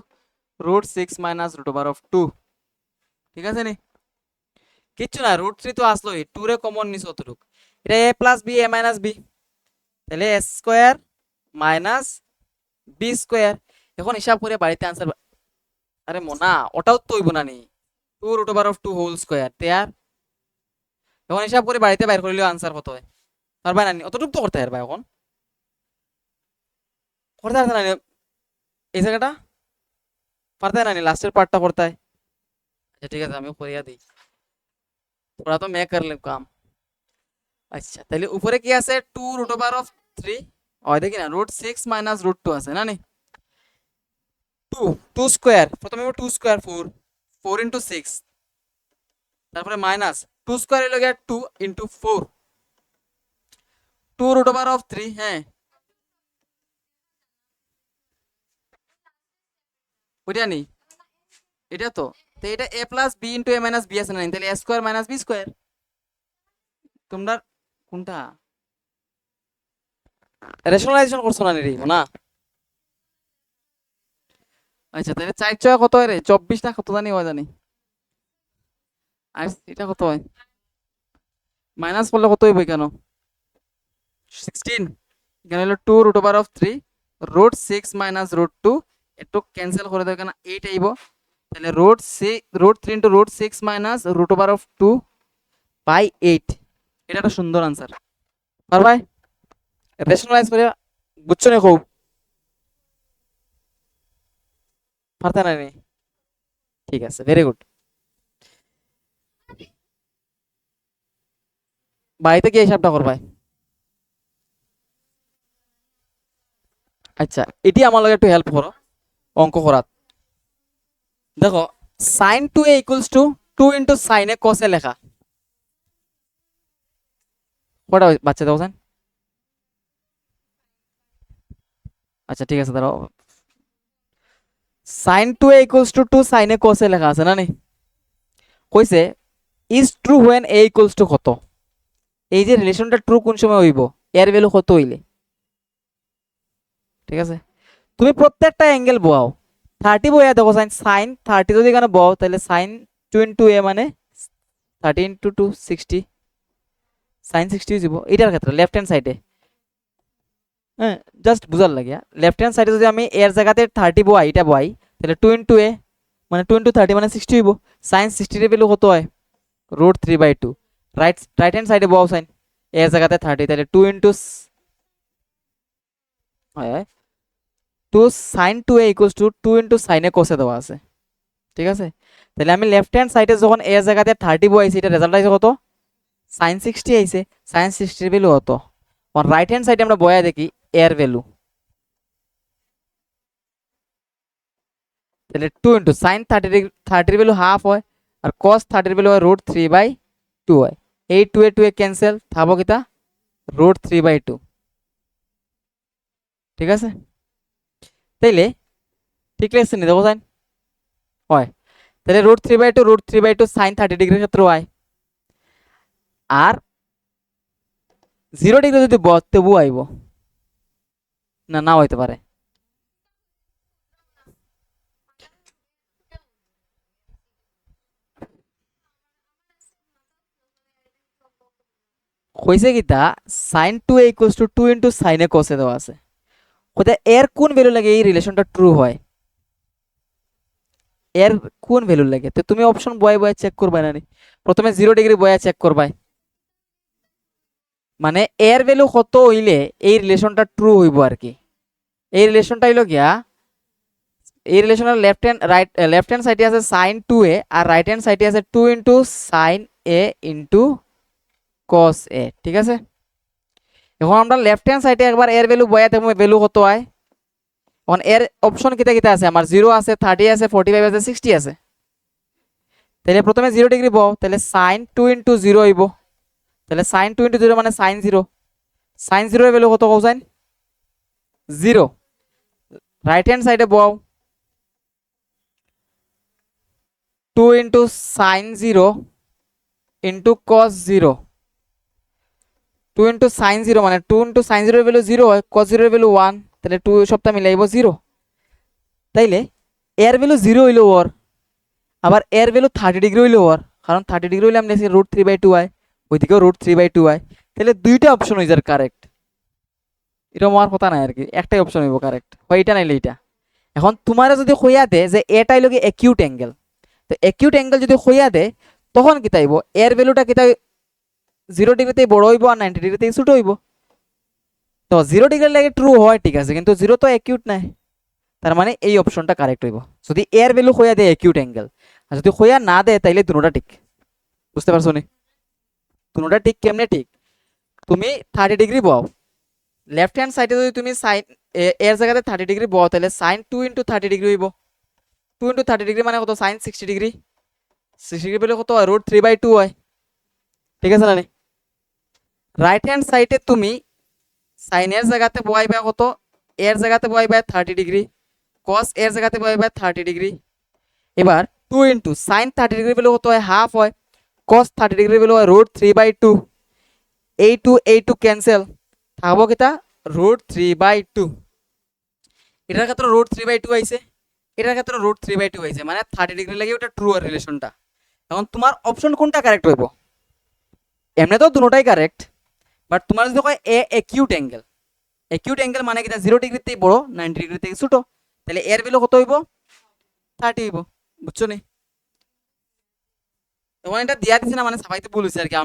√6 মাইনাস √2, ঠিক আছে নি। কিচ্ছু না, √3 তো আসলোই, 2 রে কমন নিছ অতটুক, এটা a plus B, a minus B, তাহলে a square minus B square. এখন হিসাব করে বাড়িতে আনসার, আরে মোনা ওটাও তো হইব না নি, 2√2 হোল স্কয়ার তেয়ার। এখন হিসাব করে বাড়িতে বাইর করলেও আনসার কত হয়, পারবা না নি? অতটুকু তো করতে পারবা, এখন করতে পারতে না নি? এই জায়গাটা পারতে না নি, লাস্টের পার্টটা করতে হয়। আচ্ছা ঠিক আছে, আমিও করিয়া দিই, তোরা তো মে করলে কাম। আচ্ছা তাহলে উপরে কি আছে, 2√3, ওই দেখি না, √6 মাইনাস √2 আছে না নি, 2 স্কয়ার, প্রথমে 2 স্কয়ার 4, 4 ইন্টু 6, তারপরে মাইনাস 2 স্কয়ার এর লগে 2 ইন্টু 4, 2√3, হ্যাঁ ওইটা নেই, এটা তো, তো এটা a plus B into a minus B আছে না, তাহলে a square minus B square. তোমরা কোনটা রেশনালাইজেশন করছো না রে না? আচ্ছা তাহলে 4 কত হয় রে, 24 না কত জানি হয় জানি, আর এটা কত হয়, মাইনাস করলে কত হইব কেন, 16, এখানে হলো 2√3 √6 মাইনাস √2, একটু ক্যান্সেল করে দাও, এখানে 8 আইব, তাহলে √3 ইন্টু √6 মাইনাস √2 বাই 8, এটা একটা সুন্দর আনসার। আর ভাই রেশনালাইজ করে বুঝছো না, খুব পারতা না নি? ঠিক আছে, ভেরি গুড। বাড়িতে গিয়ে হিসাবটা করবাই। আচ্ছা এটি আমার লগে একটু হেল্প করো অঙ্ক করাত। দেখো sine 2a equals to 2 into sine A cos A লেখা, কটা বাচ্চা দেখো সাইন। আচ্ছা ঠিক আছে দাঁড়াও, sine 2a equals to 2 sine A cos A লেখা আছে না নি, কইছে is true when A equals to কত, এই যে রিলেশনটা ট্রু কোন সময় হইব, এর ভ্যালু কত হইলে। ঠিক আছে, তুমি প্রত্যেকটা অ্যাঙ্গেল বোয়াও, 30 বইয়া দেখো সাইন, সাইন 30 যদি এখানে বও তাহলে সাইন 2 ইন্টু এ মানে 30 ইন্টু 2 60, সাইন 60 যাব এটার ক্ষেত্রে লেফট হ্যান্ড সাইডে। হ্যাঁ জাস্ট বুঝার লাগে, লেফট হ্যান্ড সাইডে যদি আমি এর জায়গাতে 30 বই, এটা বই, তাহলে 2 ইন্টু এ মানে 2 ইন্টু 30 মানে 60 হইব, সাইন 60 এর ভ্যালু কত হয়, √3/2, রাইট রাইট হ্যান্ড সাইডে বও সাইন, এর জায়গাতে 30, তাহলে 2 ইন্টু হয় 2 sine 2a equals to 2 into sine A কোসে দেওয়া আছে। ঠিক আছে, তাহলে আমি লেফট হ্যান্ড সাইডে যখন এর জায়গাতে 30 বসাইছি, এটা রেজাল্ট আইছে কত, সাইন 60 আইছে, সাইন 60 এর ভ্যালু কত, আর রাইট হ্যান্ড সাইডে আমরা বয়া দেখি এর ভ্যালু, তাহলে 2 ইন্টু সাইন 30 এর ভ্যালু হাফ হয়, আর cos 30 এর ভ্যালু হয় √3/2 হয়, এই 2 এ 2 এ ক্যান্সেল, থাকবো কিতা √3/2। ঠিক আছে, তাইলে ঠিক লাগছে নি দেখো সাইন হয়, তাহলে √3/2 সাইন 30 ডিগ্রির ক্ষেত্রে হয়, আর 0 ডিগ্রি যদি তবু আইব না, নাও হইতে পারে। কইছে কিতা sine 2a equals to 2 into sine A কোসে দেওয়া আছে, কোথায় এর কোন ভ্যালু লাগে এই রিলেশনটা ট্রু হয়, এর কোন ভ্যালু লাগে, তো তুমি অপশন বয় বয় চেক করবা না নি? প্রথমে 0 ডিগ্রি বয়া চেক করবাই, মানে এর ভ্যালু কত হইলে এই রিলেশনটা ট্রু হইব আর কি। এই রিলেশনটা হইলো গিয়া, এই রিলেশনের লেফট হ্যান্ড সাইডে আছে সাইন 2a, আর রাইট হ্যান্ড সাইডে আছে 2 ইন্টু সাইন এ ইন্টু কস এ। ঠিক আছে, এখন আমরা লেফট হ্যান্ড সাইডে একবার এর ভ্যালু বয়া দেখবো ভ্যালু কত হয়। এখন এর অপশন কিতা কিতা আছে, আমার 0 আছে, 30 আছে, 45 আছে, 60 আছে, তাহলে প্রথমে 0 ডিগ্রি বও, তাহলে সাইন 2 ইন্টু 0 হইব, তাহলে সাইন 2 ইন্টু 0 মানে সাইন 0, সাইন 0 এর ভ্যালু কত কোসাইন 0, রাইট হ্যান্ড সাইডে বও 2 into sign 0 into cos 0, 2 into sign 0 মানে 2 ইন্টু সাইন 0 এর ভ্যালু 0 হয়, কস 0 এর ভ্যালু 1, তাহলে 2 সবটা মিলাইব 0, তাইলে এর ভ্যালু 0 হইলো ওর, আবার এর ভ্যালু 30 ডিগ্রি হইলো ওর, কারণ 30 ডিগ্রি হইলে আমি লিখছি √3/2i, ওইদিকেও √3/2i, তাহলে দুইটা অপশন হয়ে যার কারেক্ট। এটা আমার কথা নাই আর কি, একটাই অপশন হইব কারেক্ট, হয় এটা নাইলে এটা। এখন তোমার যদি হইয়া দে যে এটাই লগে অ্যাকিউট অ্যাঙ্গেল, তো অ্যাকিউট অ্যাঙ্গেল যদি হইয়া দে তখন কি তাইব, এর ভ্যালুটা কি তাই 0 ডিগ্রিতে বড় হইব আর 90 ডিগ্রিতে ছোট হইব। তো 0 ডিগ্রির লাগে ট্রু হয় ঠিক আছে, কিন্তু 0 তো অ্যাকিউট নাই, তার মানে এই অপশনটা কারেক্ট হইব যদি এর ভ্যালু হইয়া দেয় অ্যাকিউট অ্যাঙ্গেল। আর যদি হইয়া না দেয় তাইলে দুটোটা ঠিক। বুঝতে পারছো নি? দুটোটা ঠিক কেমনে ঠিক, তুমি 30 ডিগ্রি বও, লেফট হ্যান্ড সাইডে যদি তুমি সাইন এর জায়গাতে 30 ডিগ্রি বও তাহলে সাইন 2 × 30 ডিগ্রি হইব। 2 × 30 ডিগ্রি মানে কত, সাইন 60 ডিগ্রি। 60 ডিগ্রি পেলে কত হয়, √3/2 হয়। ঠিক আছে না? রাইট হ্যান্ড সাইডে তুমি সাইনের জায়গাতে বসাইবা কত, এর জায়গাতে বসাইবা 30 ডিগ্রি, কস এর জায়গাতে বসাইবা 30 ডিগ্রি। এবার 2 × সাইন 30 ডিগ্রি পেলে কত হয়, হাফ হয়। কস 30 ডিগ্রি পেলে হয় √3/2। এই টু ক্যান্সেল, থাকবো কিতা √3/2। এটার ক্ষেত্রে √3/2 আইছে, এটার ক্ষেত্রে √3/2 আইছে, মানে 30 ডিগ্রি লাগে ওটা ট্রু আর রিলেশনটা। এখন তোমার অপশন কোনটা কারেক্ট হইব? এমনি তো দুটোটাই কারেক্ট, বাট তোমার যদি কয় এ অ্যাকিউট অ্যাঙ্গেল, অ্যাকিউট অ্যাঙ্গেল মানে কিটা 0 ডিগ্রিতেই বড় 90 ডিগ্রি থেকে ছোট, তাহলে এর ভ্যালু কত হইব, 30 হইব। বুঝছো নি? তখন এটা দিয়া দিছে না, মানে সবাইতে ভুল হইছে আর কি,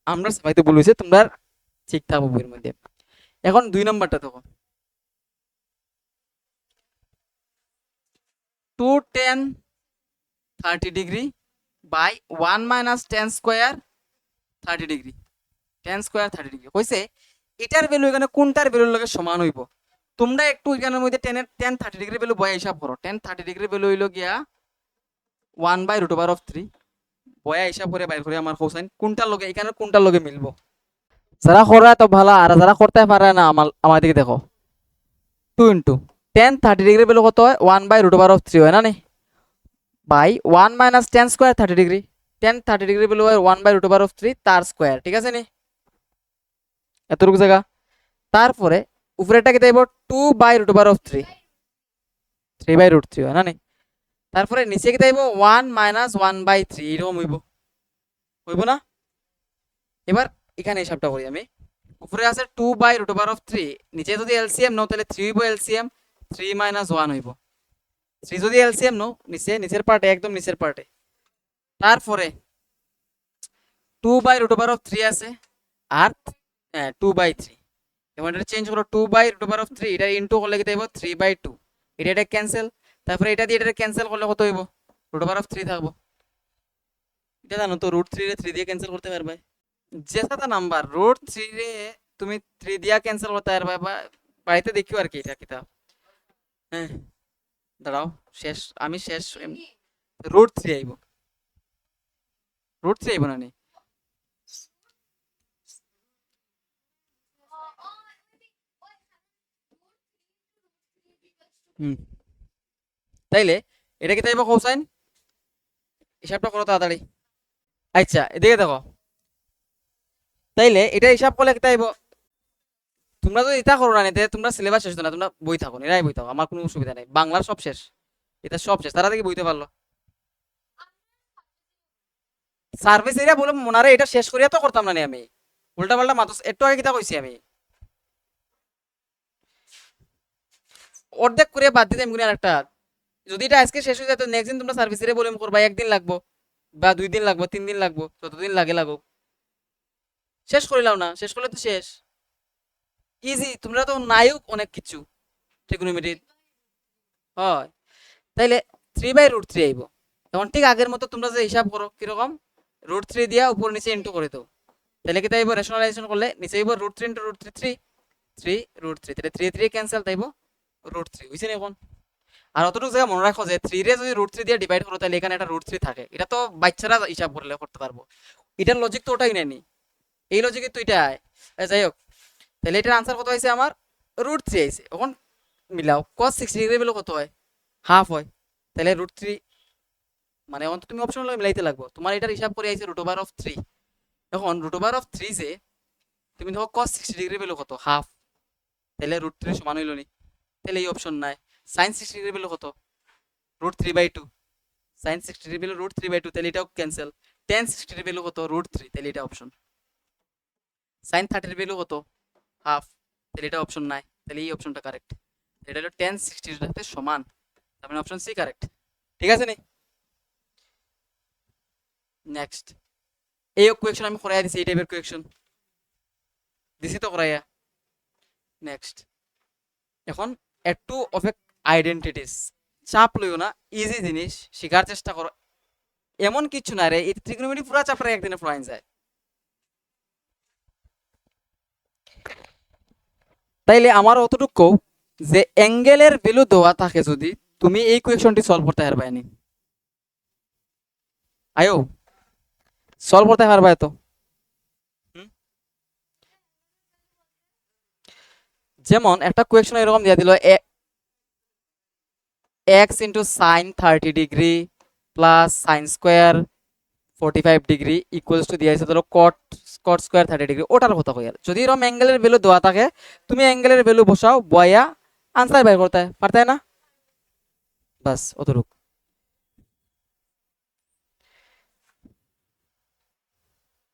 আমরা সবাইতে ভুল হইছে, তোমরা ঠিক থাকবো বইয়ের মধ্যে। এখন 2 নম্বরটা দেখো, 2 tan 30 degree by 1 - tan square 30 degree, tan square 30 degree হইছে। এটার ভ্যালু এখানে কোনটার ভ্যালুর লগে সমান হইব? তোমরা একটু এখানের মধ্যে tan 30 ডিগ্রি ভ্যালু বয়া হিসাব করো। tan 30 ডিগ্রি ভ্যালু হইল গিয়া 1/√3, বয়া হিসাব করে বাইর করে আমার হোসাইন কোনটার লগে, এখানে কোনটার লগে মিলবো। যারা করা তো ভালো, আর যারা করতে পারে না আমার দিকে দেখো। 2 × tan 30 ডিগ্রি ভ্যালু কত হয়, 1/√3 হয় না নি, by 1 - tan square 30 degree. tan 30 degree value হয় 1/√3 তার স্কয়ার। ঠিক আছে নি? এতটুকু জায়গা। তারপরে উপরেটা কি দেব, 2/√3, 3/√3 হয় না নি। তারপরে নিচে কি দেব, 1 - 1/3, এরকম হইব, হইব না? এবার এখানে হিসাবটা করি আমি। উপরে আছে 2/√3, নিচে যদি এলসিএম নাও তাহলে 3 হইব এলসিএম, 3 - 1 হইব। 3 যদি এলসিএম নাও নিচের পার্টে, একদম নিচের পার্টে। তারপরে 2/√3 আছে আর 2/3, এবং এটা চেঞ্জ করো 2/√3, এটা ইনটু করলে কি দেব 3/2, এটা ক্যান্সেল। তারপরে এটা দিয়ে এটা ক্যান্সেল করলে কত হইব, √3 থাকবো। এটা জানো তো, √3 রে 3 দিয়ে ক্যান্সেল করতে পারবে। যে সাথে নাম্বার √3 রে তুমি 3 দিয়া ক্যান্সেল করতে পারবে, বা বাড়িতে দেখিও আর কি এটা কিতাব। হ্যাঁ দাঁড়াও, শেষ আমি শেষ, √3 আইব, √3 আইব না নি। হুম, তাইলে এটা কি তাইব কোসাইন, হিসাবটা করো তাড়াতাড়ি। আচ্ছা এদিকে দেখো, তাইলে এটা হিসাব করলে কি তাইব, তোমরা যদি এটা করো না নিতে তোমরা সিলেবাস শেষ হতো না, তোমরা বই থাকো, এরাই বই থাকো, আমার কোনো অসুবিধা নেই, বাংলার সব শেষ, এটা সব শেষ, তারা থেকে বইতে পারলো। সার্ভিস এরিয়া বলে মনারে এটা শেষ করিয়া তো করতাম না নি আমি, উল্টা পাল্টা মাত্র একটু আগে কিতা কইছি আমি, অর্ধেক করে বাদ দিতে এমনি আরেকটা। যদি এটা আজকে শেষ হয়ে যায় তো নেক্সট দিন তোমরা সার্ভিস এরিয়া বলে করবা, একদিন লাগবো বা 2 দিন লাগবো 3 দিন লাগবো, যতদিন লাগে লাগুক, শেষ করিলাম না, শেষ করলে তো শেষ, ইজি। তোমরা তো নায়ক অনেক কিছু ট্রিগোনোমেট্রি হয়, তাইলে 3/√3 আইব। তখন ঠিক আগের মতো তোমরা যে হিসাব করো কিরকম, √3 দিয়া উপর নিচে ইন্টু করে দাও, তাহলে কি তাইব, রেশনালাইজেশন করলে নিচে আইব √3 × √3 3, 3 √3, তাহলে 3 3 ক্যান্সেল, তাইব √3 হইছে না এখন। আর অতটুকু জায়গা মনে রাখো যে 3 রে যদি √3 দিয়ে ডিভাইড করো তাহলে এখানে একটা √3 থাকে, এটা তো বাচ্চারা হিসাব করলে করতে পারবো, এটার লজিক তো ওটাই নেনি, এই লজিকে তো এটা যাই হোক। তাহলে এটার আনসার কত হয়েছে আমার, √3 আইছে। এখন মিলাও, cos 60 ডিগ্রি বেলে কত হয়, হাফ হয়, তাহলে √3, মানে এখন তুমি অপশন মিলাইতে লাগবো, তোমার এটার হিসাব করে আইছে √3। এখন √3 যে তুমি দেখো cos 60 ডিগ্রি বেলে কত, হাফ, তাহলে √3 সমান হইল নি, তাহলে এই অপশন নাই। sin 60 ডিগ্রি বেলে কত, √3/2, সাইন 60 ডিগ্রি ভ্যালু √3/2, তাহলে এটাও ক্যান্সেল। tan 60 এর ভ্যালু কত? √3, তাহলে এটা অপশন। সাইন 30 এর ভ্যালু কত? হাফ, তাহলে এটা অপশন নাই, তাহলে এই অপশনটা কারেক্ট। এটা হলো tan 60 এর সাথে সমান, তার মানে অপশন সি কারেক্ট। ঠিক আছে নি? নেক্সট, এই কোয়েকশন আমি করাইয়া দিছি, এই টাইপের কোয়েকশন দিছি তো করাইয়া। নেক্সট, এখন একটু অফ আইডেন্টিটিস, চাপ লইও না, ইজি জিনিস শেখার চেষ্টা করো। এমন কিছু না রে, এই ত্রিকোণমিতি পুরা চ্যাপ্টার একদিনে পড়াইন যায়। তাইলে আমার অতটুকু কও যে অ্যাঙ্গেলের ভ্যালু দেওয়া থাকে যদি, তুমি এই কোয়েকশনটি সলভ করতে পারবা নি? আয়ো সলভ করতে পারবা তো? হুম? যেমন একটা কোয়েকশন এরকম দিয়ে দিল, x into sign 30 degree plus sine square 45 degree equals to দিয়েছে ধরো কট কট স্কোয়ার 30 ডিগ্রি। ওটার কথা কই, আর যদি এরকম অ্যাঙ্গেলের ভ্যালু দেওয়া থাকে, তুমি অ্যাঙ্গেলের ভ্যালু বসাও, বয়া আনসার বের করতে পারতে না? বাস অতটুক।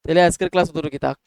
তাহলে আজকের ক্লাস অতটুকুই থাক।